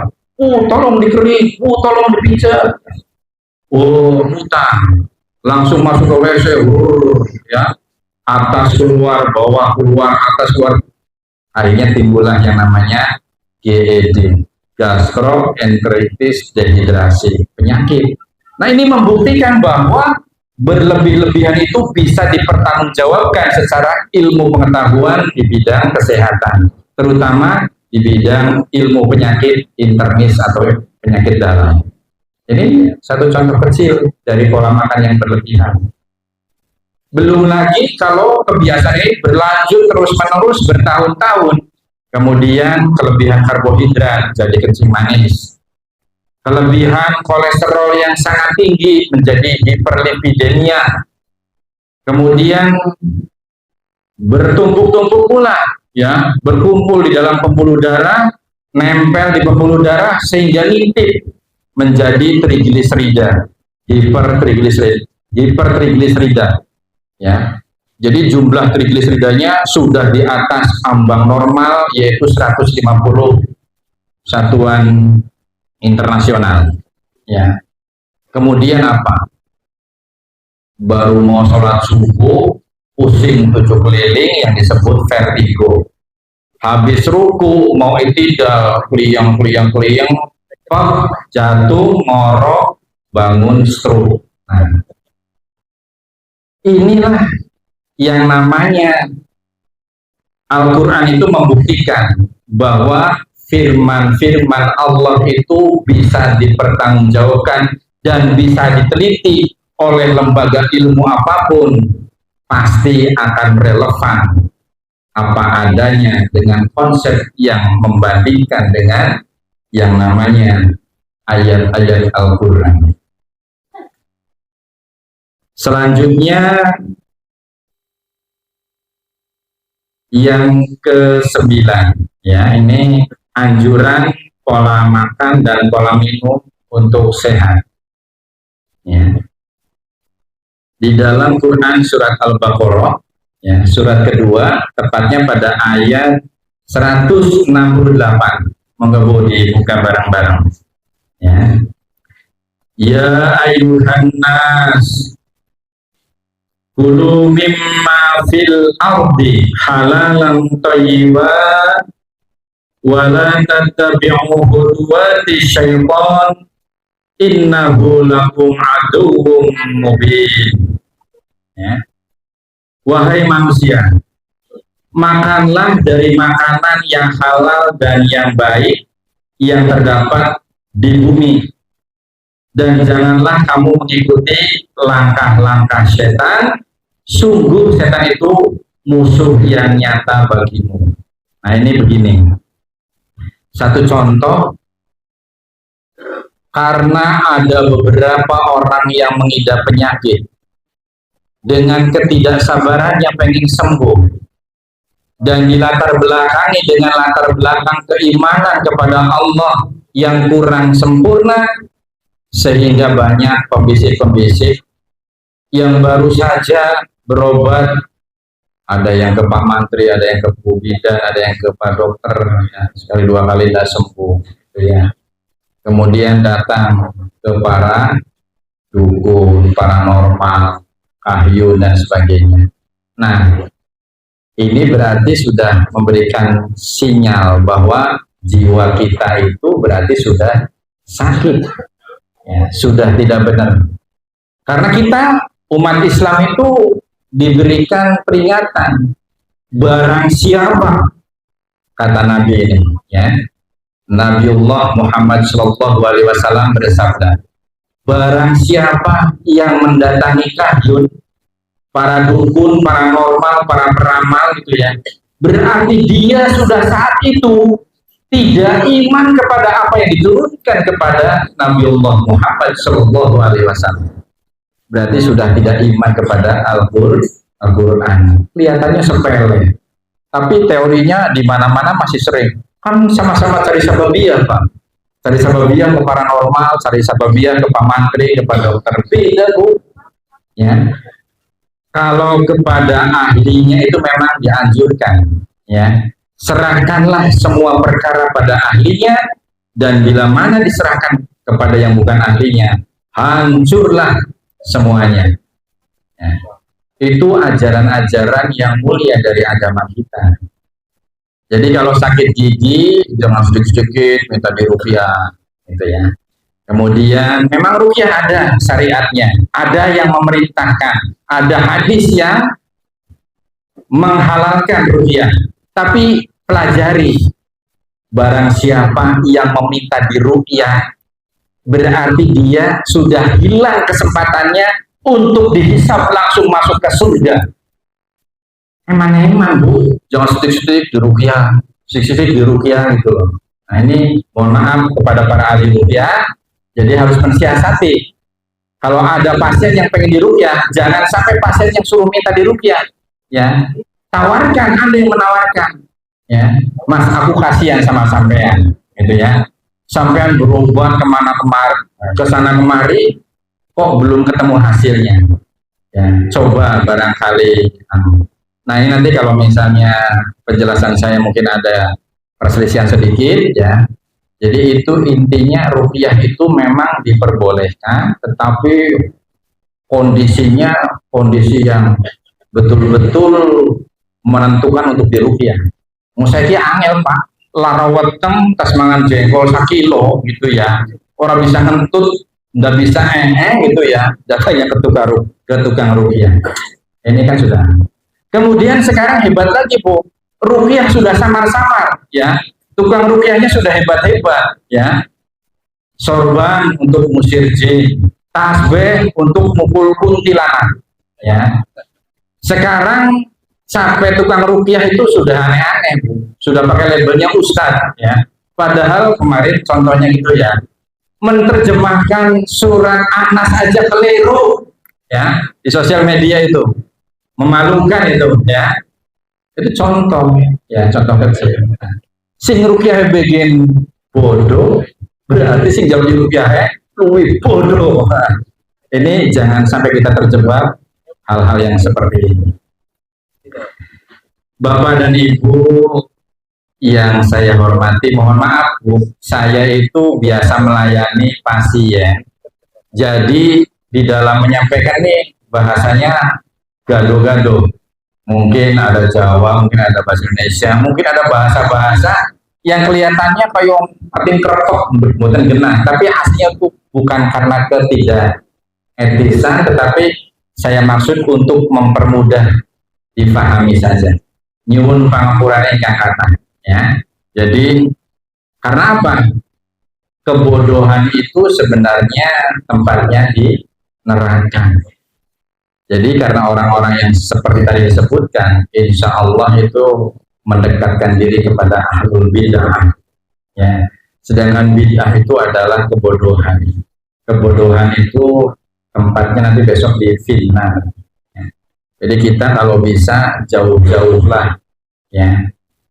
Tolong dikerik, tolong dipijat. Muntah. Langsung masuk ke WC, ya. Atas keluar, bawah keluar, atas keluar. Akhirnya timbullah yang namanya GED, gastroenteritis dehidrasi, penyakit. Nah, ini membuktikan bahwa berlebih-lebihan itu bisa dipertanggungjawabkan secara ilmu pengetahuan di bidang kesehatan, terutama di bidang ilmu penyakit internis atau penyakit dalam. Ini satu contoh kecil dari pola makan yang berlebihan. Belum lagi kalau kebiasaan ini berlanjut terus-menerus bertahun-tahun, kemudian kelebihan karbohidrat jadi kencing manis, kelebihan kolesterol yang sangat tinggi menjadi hiperlipidemia, kemudian bertumpuk-tumpuk pula, ya, berkumpul di dalam pembuluh darah, nempel di pembuluh darah sehingga nitip menjadi trigliserida, hipertrigliserida, ya. Jadi jumlah trigliseridanya sudah di atas ambang normal, yaitu 150 satuan internasional, ya. Kemudian apa? Baru mau sholat subuh, pusing 7 keliling yang disebut vertigo. Habis ruku mau itidal, kliyang, jatuh, ngorok, bangun stroke. Nah, inilah yang namanya Al-Quran itu membuktikan bahwa firman-firman Allah itu bisa dipertanggungjawabkan dan bisa diteliti oleh lembaga ilmu apapun, pasti akan relevan apa adanya dengan konsep yang membandingkan dengan yang namanya ayat-ayat Al-Quran. Selanjutnya yang ke-9, ya, ini anjuran pola makan dan pola minum untuk sehat, ya. Di dalam Quran surat Al-Baqarah, ya, surat kedua, tepatnya pada ayat 168. Monggo dibuka bareng-bareng, ya. Ya ayuhan nas, kulu mimma fil ardi halalan thayyiban wa la tattabi'u khutuwati syaitan innahu lakum aduwwum mubin. Ya. Wahai manusia, makanlah dari makanan yang halal dan yang baik yang terdapat di bumi, dan janganlah kamu mengikuti langkah-langkah setan, sungguh setan itu musuh yang nyata bagimu. Nah, ini begini, satu contoh, karena ada beberapa orang yang mengidap penyakit dengan ketidaksabarannya pengen sembuh dan dilatar belakangi dengan latar belakang keimanan kepada Allah yang kurang sempurna, sehingga banyak pembisik-pembisik yang baru saja berobat, ada yang ke Pak Mantri, ada yang ke Bu Bidan, ada yang ke Pak Dokter, ya, sekali dua kali tidak sembuh, gitu ya. Kemudian datang ke para dukun, paranormal, kahyu dan sebagainya. Nah, ini berarti sudah memberikan sinyal bahwa jiwa kita itu berarti sudah sakit, ya, sudah tidak benar. Karena kita umat Islam itu diberikan peringatan, barang siapa, kata Nabi ini, ya, Nabiullah Muhammad SAW bersabda, barang siapa yang mendatangi kahyun, para dukun, paranormal, para peramal, gitu ya, berarti dia sudah saat itu tidak iman kepada apa yang diturunkan kepada Nabiullah Muhammad SAW. Berarti sudah tidak iman kepada Al-Quran. Kelihatannya sepele, tapi teorinya di mana-mana masih sering. Kan sama-sama cari sababiyah, Pak. Cari sababiyah ke paranormal, cari sababiyah ke Pak Mantri, ke Pak Dokter. Beda, Bu. Ya. Kalau kepada ahlinya itu memang dianjurkan, ya. Serahkanlah semua perkara pada ahlinya, dan bila mana diserahkan kepada yang bukan ahlinya, hancurlah semuanya. Ya. Itu ajaran-ajaran yang mulia dari agama kita. Jadi kalau sakit gigi jangan sedikit-sedikit minta diruqyah, gitu ya. Kemudian memang ruqyah ada syariatnya, ada yang memerintahkan, ada hadis yang menghalalkan ruqyah. Tapi pelajari, barang siapa yang meminta diruqyah berarti dia sudah hilang kesempatannya untuk dihisab langsung masuk ke surga. Eman-eman, Bu, jangan sedikit-sedikit diruqyah, sedikit-sedikit diruqyah, gitu loh. Nah, ini mohon maaf kepada para ahli ruqyah, jadi harus mensiasati. Kalau ada pasien yang pengen diruqyah, jangan sampai pasien yang suruh minta diruqyah, ya. Tawarkan, Anda yang menawarkan, ya. Mas, aku kasihan sama sampean, gitu ya. Sampean berobat kemana-kemari, ke sana kemari, kok belum ketemu hasilnya. Ya, coba barangkali. Nah, ini nanti kalau misalnya penjelasan saya mungkin ada perselisihan sedikit, ya. Jadi itu intinya ruqyah itu memang diperbolehkan, tetapi kondisinya kondisi yang betul-betul menentukan untuk diruqyah. Saya kira angel Pak, lara weteng tas mangan jengkol sakilo gitu ya. Orang bisa ngentut, nggak bisa gitu ya. Datanya ke tukang ruqyah. Ini kan sudah. Kemudian sekarang hebat lagi Bu, ruqyah sudah samar-samar ya. Tukang ruqyahnya sudah hebat-hebat ya. Sorban untuk musir jin, tasbih untuk mukul kuntilanak ya. Sekarang sampai tukang ruqyah itu sudah aneh-aneh Bu. Sudah pakai labelnya ustadz ya. Padahal kemarin contohnya gitu ya, menerjemahkan surat Anas aja keliru ya di sosial media itu, memalukan itu ya. Itu contoh ya, contoh kecil. Sing ruqyah bikin bodoh, berarti sing jauh di ruqyah luwih bodoh. Ini jangan sampai kita terjebak hal-hal yang seperti ini. Bapak dan Ibu yang saya hormati, mohon maaf Bu, saya itu biasa melayani pasien. Jadi di dalam menyampaikan nih bahasanya gado-gado. Mungkin ada Jawa, mungkin ada bahasa Indonesia, mungkin ada bahasa-bahasa yang kelihatannya kayak artin kertok, bukan genah, tapi aslinya itu bukan karena ketidaketisan, tetapi saya maksud untuk mempermudah dipahami saja. Nyuwun pangapurane ingkang kathah ya. Jadi karena apa? Kebodohan itu sebenarnya tempatnya di neraka. Jadi karena orang-orang yang seperti tadi disebutkan, insya Allah itu mendekatkan diri kepada ahlul bid'ah. Ya. Sedangkan bid'ah itu adalah kebodohan. Kebodohan itu tempatnya nanti besok di final. Ya. Jadi kita kalau bisa jauh-jauhlah, ya.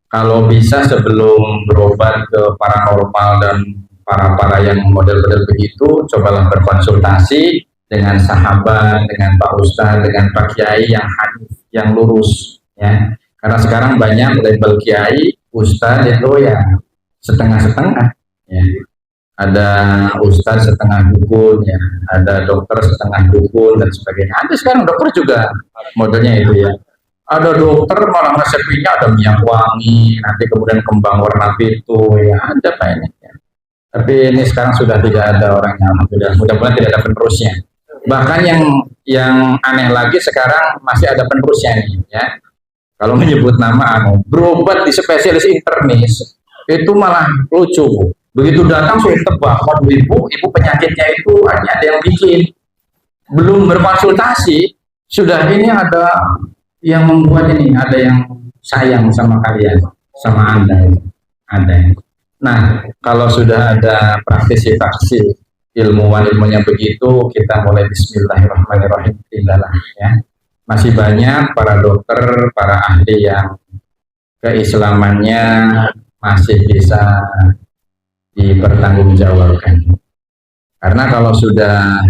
Kalau bisa sebelum berobat ke paranormal dan para yang model-model begitu, cobalah berkonsultasi dengan sahabat, dengan Pak Ustadz, dengan Pak Kiai yang hanif, yang lurus, ya. Karena sekarang banyak label Kiai, Ustadz itu ya setengah-setengah, ya. Ada Ustadz setengah dukun, ya. Ada dokter setengah dukun dan sebagainya. Ada sekarang dokter juga modelnya itu ya. Ada dokter malah resepnya ada minyak wangi, nanti kemudian kembang warna pitu, ya ada Pak ini. Ya. Tapi ini sekarang sudah tidak ada orangnya, alhamdulillah. Mudah-mudahan tidak ada penerusnya. Bahkan yang aneh lagi sekarang masih ada penerusnya nih ya. Kalau menyebut nama berobat di spesialis internis itu malah lucu Bu. Begitu datang sudah tebak, ibu penyakitnya itu hanya ada yang bikin. Belum berkonsultasi sudah ini ada yang membuat ini, ada yang sayang sama kalian, sama Anda ada. Nah, kalau sudah ada praktisi ilmunya begitu, kita mulai bismillahirrahmanirrahim, tinggallah ya. Masih banyak para dokter, para ahli yang keislamannya masih bisa dipertanggungjawabkan. Karena kalau sudah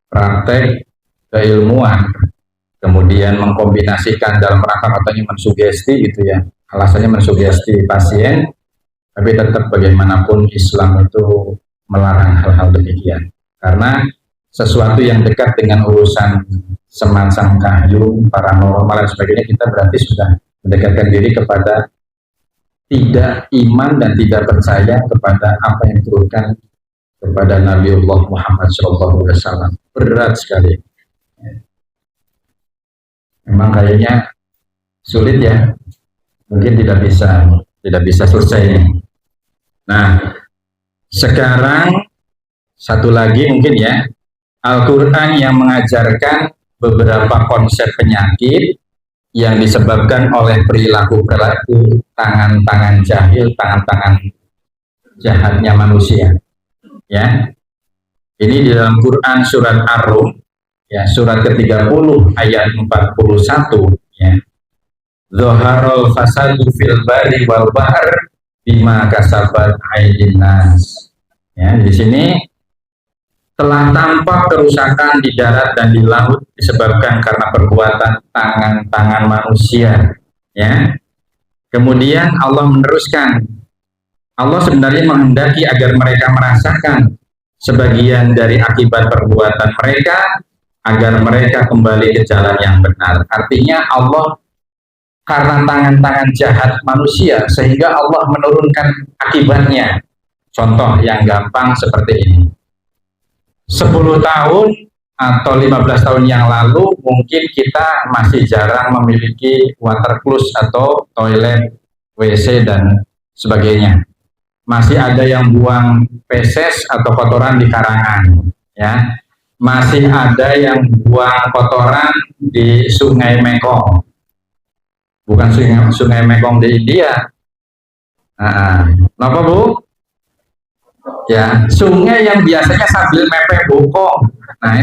praktek keilmuan, kemudian mengkombinasikan dalam rangka katanya mensugesti gitu ya, alasannya mensugesti pasien, tapi tetap bagaimanapun Islam itu melarang hal-hal demikian. Karena sesuatu yang dekat dengan urusan semacam kahyum, paranormal dan sebagainya, kita berarti sudah mendekatkan diri kepada tidak iman dan tidak percaya kepada apa yang diturunkan kepada Nabiullah Muhammad SAW. Berat sekali. Memang kayaknya sulit ya, mungkin tidak bisa selesai. Nah, sekarang satu lagi mungkin ya, Al-Quran yang mengajarkan beberapa konsep penyakit yang disebabkan oleh perilaku-perilaku tangan-tangan jahil, tangan-tangan jahatnya manusia. Ya, Ini di dalam Quran surat Ar-Rum, ya, surat ke-30 ayat 41, ya. Zaharul fasadu fil bari wal bahr bima kasabat aydin nas. Ya, di sini telah tampak kerusakan di darat dan di laut disebabkan karena perbuatan tangan-tangan manusia, ya. Kemudian Allah meneruskan, Allah sebenarnya menghendaki agar mereka merasakan sebagian dari akibat perbuatan mereka agar mereka kembali ke jalan yang benar. Artinya Allah karena tangan-tangan jahat manusia sehingga Allah menurunkan akibatnya. Contoh yang gampang seperti ini. 10 tahun atau 15 tahun yang lalu mungkin kita masih jarang memiliki water closet atau toilet, WC dan sebagainya. Masih ada yang buang feses atau kotoran di karangan, ya. Masih ada yang buang kotoran di Sungai Mekong. Bukan sungai Mekong di India. Kenapa, Bu? Ya, sungai yang biasanya sambil mepet bokong. Nah,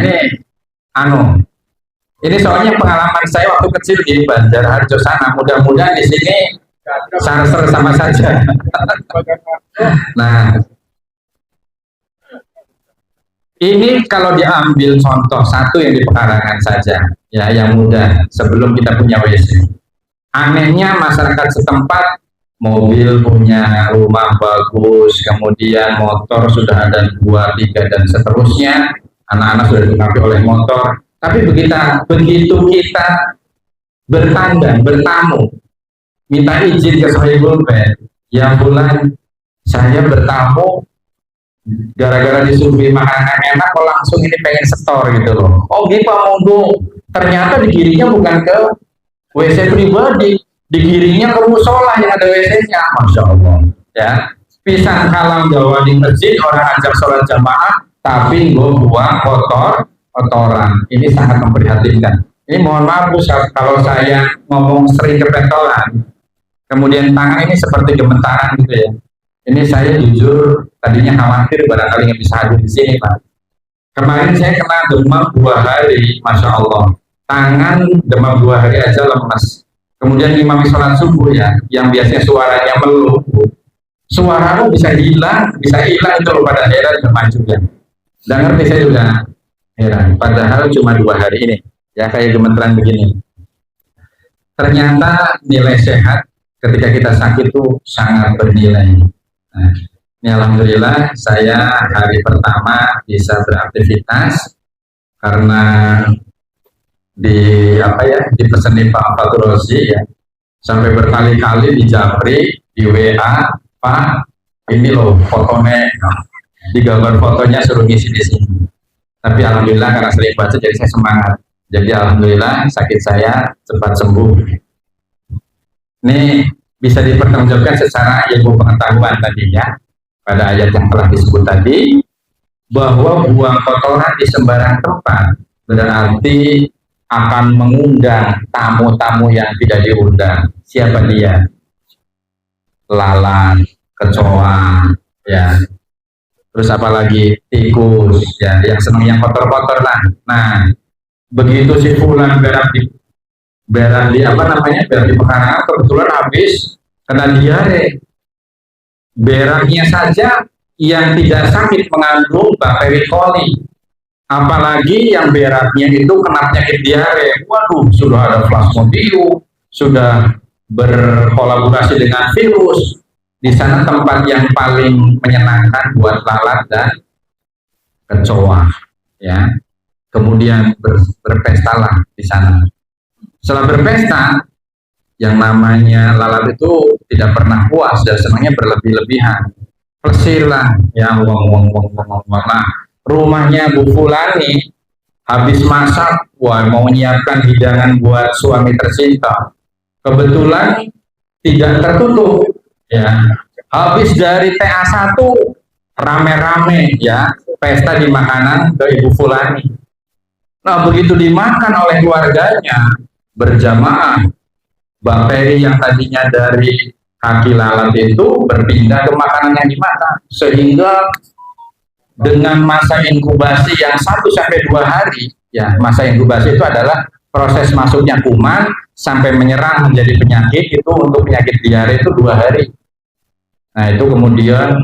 ini soalnya pengalaman saya waktu kecil di Banjarharjo sana. Mudah-mudahan di sini sama saja. Nah, ini kalau diambil contoh satu yang di pekarangan saja, ya, yang mudah sebelum kita punya WC. Anehnya masyarakat setempat mobil punya, rumah bagus, kemudian motor sudah ada 2, 3 dan seterusnya, anak-anak sudah dilengkapi oleh motor. Tapi begitu kita bertamu, minta izin ke Sohibul Bed, ya bulan saya bertamu gara-gara disuguhi makanan enak kok langsung ini pengen setor gitu loh. Oh gitu Pak Monggo, ternyata digiringnya bukan ke WC pribadi, digiringnya ke musola yang ada WC-nya. Masya Allah, ya. Pisang kalam Jawa di masjid, orang ajak sholat jamaah tapi gue buang kotoran. Ini sangat memprihatinkan. Ini mohon maaf Bu, kalau saya ngomong sering kepentolan, kemudian tangan ini seperti gemetaran gitu ya. Ini saya jujur tadinya khawatir barangkali nggak bisa hadir di sini Pak. Kemarin saya kena demam 2 hari, Masya Allah. Tangan demam 2 hari aja lemas. Kemudian imam sholat subuh ya, yang biasanya suaranya meluh, suaramu bisa hilang itu pada heran demam juga. Dan ngerti saya juga heran. Padahal cuma 2 hari ini, ya kayak gemeteran begini. Ternyata nilai sehat ketika kita sakit itu sangat bernilai. Nah, ini alhamdulillah saya hari pertama bisa beraktivitas karena dipesan Pak Fatur Rozi ya, sampai berkali-kali di Japri, di WA, Pak ini loh fotonya, digambar fotonya suruh ngisi di sini. Tapi alhamdulillah karena sering baca jadi saya semangat. Jadi alhamdulillah sakit saya cepat sembuh. Ini bisa dipertanggungjawabkan secara ilmu pengetahuan tadinya pada ayat yang telah disebut tadi, bahwa buang kotoran di sembarang tempat berarti akan mengundang tamu-tamu yang tidak diundang. Siapa dia? Lalat, kecoa, ya. Terus apalagi tikus, ya, yang senang yang kotor-kotor lah. Nah, begitu si fulan berak di pekarangan kebetulan habis kena diare. Beraknya saja yang tidak sakit mengandung bakteri coli. Apalagi yang beraknya itu kena penyakit diare, waduh, sudah ada plasmodium, sudah berkolaborasi dengan virus. Di sana tempat yang paling menyenangkan buat lalat dan kecoa, ya. Kemudian berpestalah di sana. Setelah berpesta, yang namanya lalat itu tidak pernah puas dan senangnya berlebih-lebihan. Plesirlah, ya, wong. Nah, rumahnya Bu Fulani habis masak, wah, mau menyiapkan hidangan buat suami tercinta. Kebetulan tidak tertutup, ya. Habis dari TA1 rame-rame, ya, pesta di makanan ke Ibu Fulani. Nah, begitu dimakan oleh keluarganya berjamaah, bakteri yang tadinya dari kaki lalat itu berpindah ke makanan yang dimakan, sehingga dengan masa inkubasi yang 1 sampai 2 hari. Ya, masa inkubasi itu adalah proses masuknya kuman sampai menyerang menjadi penyakit. Itu untuk penyakit diare itu 2 hari. Nah, itu kemudian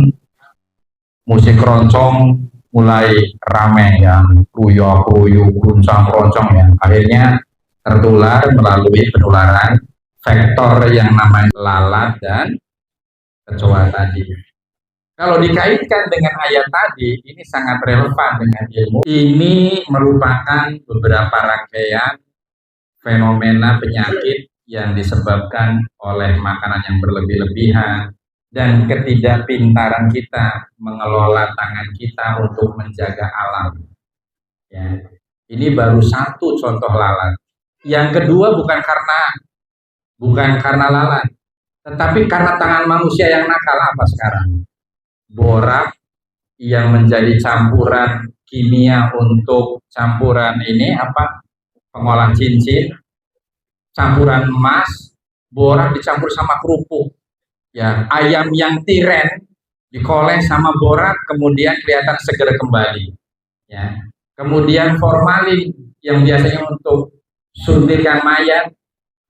musik keroncong mulai rame ya, kruyok-kruyuk, runcang-roncong ya. Akhirnya tertular melalui penularan vektor yang namanya lalat dan kecoa tadi. Kalau dikaitkan dengan ayat tadi, ini sangat relevan dengan ilmu. Ini merupakan beberapa rangkaian fenomena penyakit yang disebabkan oleh makanan yang berlebih-lebihan dan ketidakpintaran kita mengelola tangan kita untuk menjaga alam. Ya. Ini baru satu contoh lalat. Yang kedua bukan karena lalat, tetapi karena tangan manusia yang nakal. Apa sekarang? Borak yang menjadi campuran kimia untuk campuran ini apa? Pengolah cincin, campuran emas, borak dicampur sama kerupuk. Ya, ayam yang tiren dikoleh sama borak kemudian kelihatan seger kembali. Ya. Kemudian formalin yang biasanya untuk suntikan mayat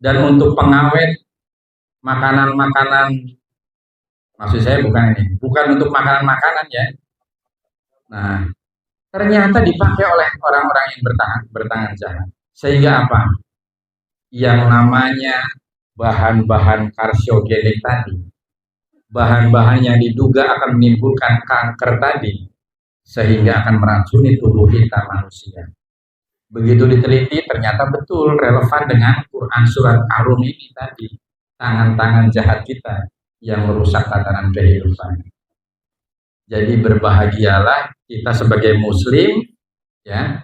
dan untuk pengawet makanan-makanan, maksud saya bukan untuk makanan-makanan ya. Nah, ternyata dipakai oleh orang-orang yang bertangan jahat. Sehingga apa? Yang namanya bahan-bahan karsiogenik tadi, bahan-bahan yang diduga akan menimbulkan kanker tadi, sehingga akan meracuni tubuh kita manusia. Begitu diteliti, ternyata betul relevan dengan Quran surat Ar-Rum ini tadi. Tangan-tangan jahat kita yang merusak tatanan kehidupan. Jadi berbahagialah kita sebagai muslim ya,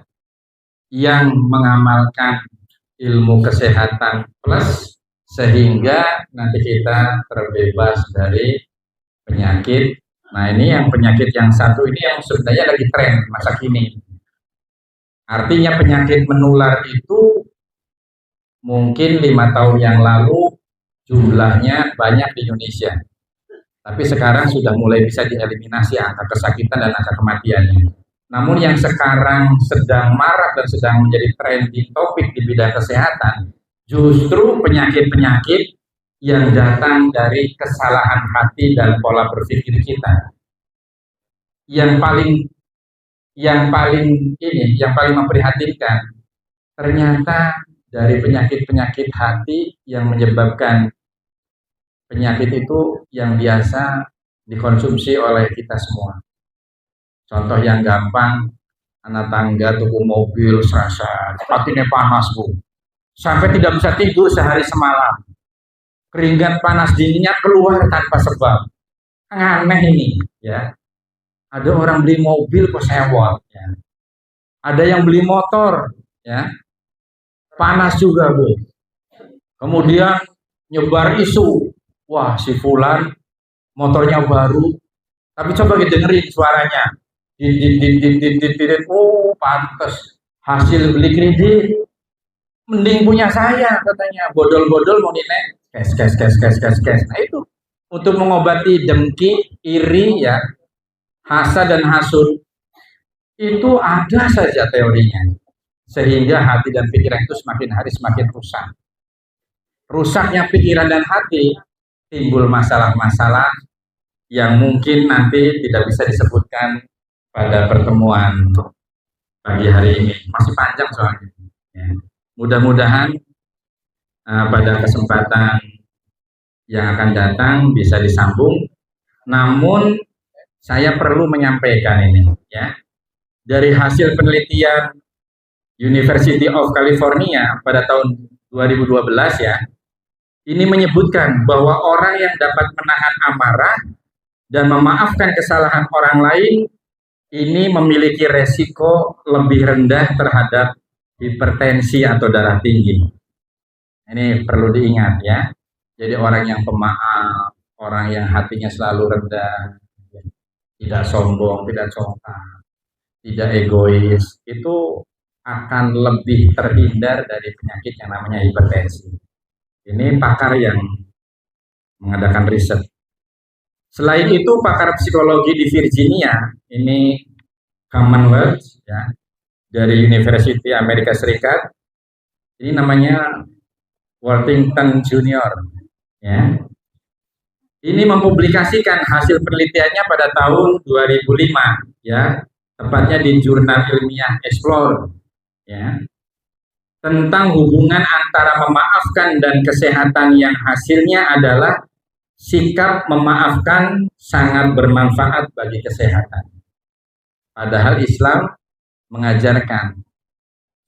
yang mengamalkan ilmu kesehatan plus sehingga nanti kita terbebas dari penyakit. Nah, ini yang penyakit yang satu ini yang sebenarnya lagi tren masa kini. Artinya penyakit menular itu mungkin 5 tahun yang lalu jumlahnya banyak di Indonesia. Tapi sekarang sudah mulai bisa dieliminasi angka kesakitan dan angka kematiannya. Namun yang sekarang sedang marak dan sedang menjadi trending topik di bidang kesehatan, justru penyakit-penyakit yang datang dari kesalahan hati dan pola berpikir kita. Yang paling memprihatinkan, ternyata dari penyakit-penyakit hati yang menyebabkan penyakit itu yang biasa dikonsumsi oleh kita semua. Contoh yang gampang, anak tangga tuku mobil serasa hatinya panas bu, sampai tidak bisa tidur sehari semalam. Keringat panas dinginnya keluar tanpa sebab. Aneh ini, ya. Ada orang beli mobil kok sewot, ya. Ada yang beli motor, ya. Panas juga bu. Kemudian nyebar isu, wah si fulan motornya baru, tapi coba kita dengerin suaranya. Oh pantes hasil beli kredit, mending punya saya katanya. Bodol-bodol mau dinilai, cash. Nah itu untuk mengobati dengki, iri ya, hasad dan hasud itu ada saja teorinya, sehingga hati dan pikiran itu semakin hari semakin rusak. Rusaknya pikiran dan hati timbul masalah-masalah yang mungkin nanti tidak bisa disebutkan pada pertemuan pagi hari ini, masih panjang soalnya. Ya. Mudah-mudahan pada kesempatan yang akan datang bisa disambung. Namun saya perlu menyampaikan ini, ya, dari hasil penelitian University of California pada tahun 2012 ya, ini menyebutkan bahwa orang yang dapat menahan amarah dan memaafkan kesalahan orang lain ini memiliki resiko lebih rendah terhadap hipertensi atau darah tinggi. Ini perlu diingat ya. Jadi orang yang pemaaf, orang yang hatinya selalu rendah, tidak sombong, tidak congkak, tidak egois, itu akan lebih terhindar dari penyakit yang namanya hipertensi. Ini pakar yang mengadakan riset. Selain itu, pakar psikologi di Virginia ini Commonwealth ya, dari University Amerika Serikat. Ini namanya Worthington Junior ya. Ini mempublikasikan hasil penelitiannya pada tahun 2005 ya, tepatnya di jurnal ilmiah Explore ya, tentang hubungan antara memaafkan dan kesehatan, yang hasilnya adalah sikap memaafkan sangat bermanfaat bagi kesehatan. Padahal Islam mengajarkan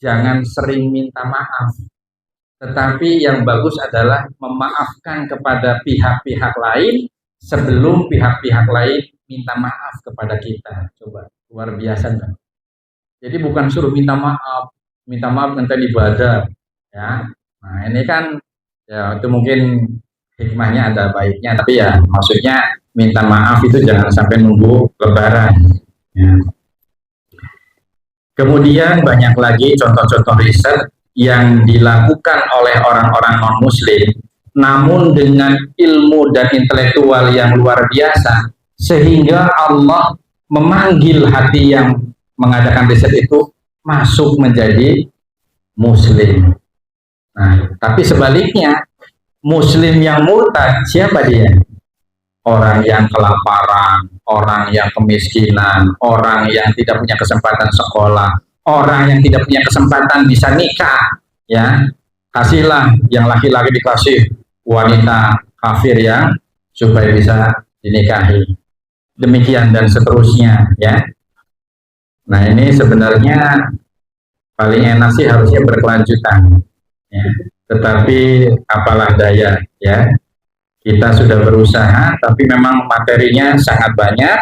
jangan sering minta maaf, tetapi yang bagus adalah memaafkan kepada pihak-pihak lain sebelum pihak-pihak lain minta maaf kepada kita. Coba, luar biasa kan? Jadi bukan suruh minta maaf nanti ibadah ya. Nah ini kan ya, itu mungkin hikmahnya ada baiknya, tapi ya maksudnya minta maaf itu jangan sampai nunggu lebaran ya. Kemudian banyak lagi contoh-contoh riset yang dilakukan oleh orang-orang non-muslim, namun dengan ilmu dan intelektual yang luar biasa, sehingga Allah memanggil hati yang mengadakan riset itu masuk menjadi muslim. Nah, tapi sebaliknya, muslim yang murtad, siapa dia? Orang yang kelaparan, orang yang kemiskinan, orang yang tidak punya kesempatan sekolah, orang yang tidak punya kesempatan bisa nikah, ya. Kasihlah yang laki-laki dikasih wanita kafir yang supaya bisa dinikahi. Demikian dan seterusnya, ya. Nah, ini sebenarnya paling enak sih harusnya berkelanjutan, ya. Tetapi apalah daya, ya. Kita sudah berusaha, tapi memang materinya sangat banyak.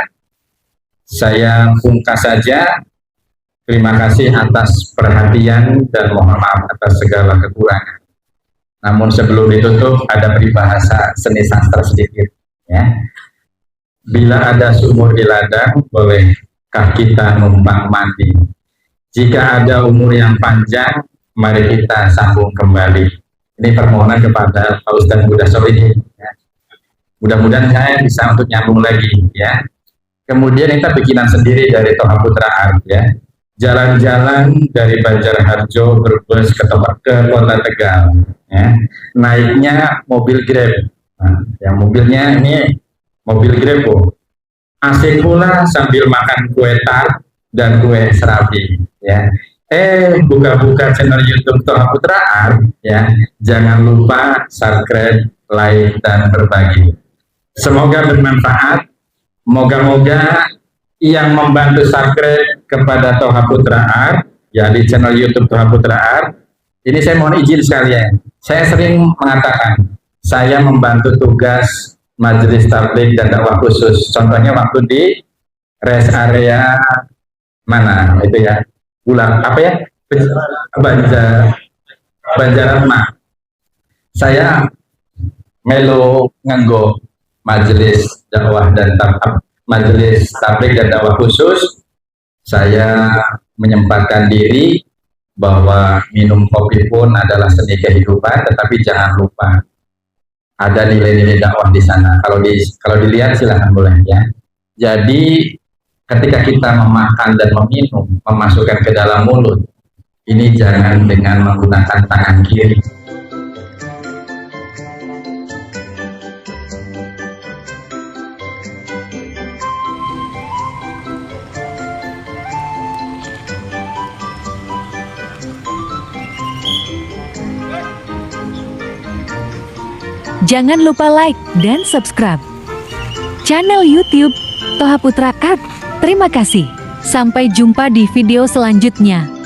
Saya pungkas saja. Terima kasih atas perhatian dan mohon maaf atas segala kekurangan. Namun sebelum ditutup ada peribahasa seni sastra sedikit, ya. Bila ada sumur di ladang, bolehkah kita numpang mandi? Jika ada umur yang panjang, mari kita sambung kembali. Ini permohonan kepada Pak Ustadz Buddha Solihin. Ya. Mudah-mudahan saya bisa untuk nyambung lagi. Ya. Kemudian kita bikinan sendiri dari Toha Putra Art. Ya. Jalan-jalan dari Banjarharjo berbus ke Kota Tegal. Ya. Naiknya mobil Grab. Nah, yang mobilnya ini mobil Grab. Asik pula sambil makan kue tart dan kue serabi. Ya. Buka-buka channel YouTube Toha Putra Art, ya. Jangan lupa subscribe, like, dan berbagi. Semoga bermanfaat. Moga-moga yang membantu subscribe kepada Toha Putra Art, ya, di channel YouTube Toha Putra Art. Ini saya mohon izin sekalian. Saya sering mengatakan, saya membantu tugas Majelis Tabligh dan Dakwah Khusus. Contohnya waktu di rest area mana itu ya? Ulang apa ya? Banjarama. Saya melo nganggo majelis dakwah dan majelis tabligh dan dakwah khusus. Saya menyempatkan diri bahwa minum kopi pun adalah seni kehidupan, tetapi jangan lupa ada nilai-nilai dakwah di sana. Kalau dilihat silahkan boleh ya. Jadi ketika kita memakan dan meminum, memasukkan ke dalam mulut, ini jangan dengan menggunakan tangan kiri. Jangan lupa like dan subscribe channel YouTube Toha Putra Art. Terima kasih. Sampai jumpa di video selanjutnya.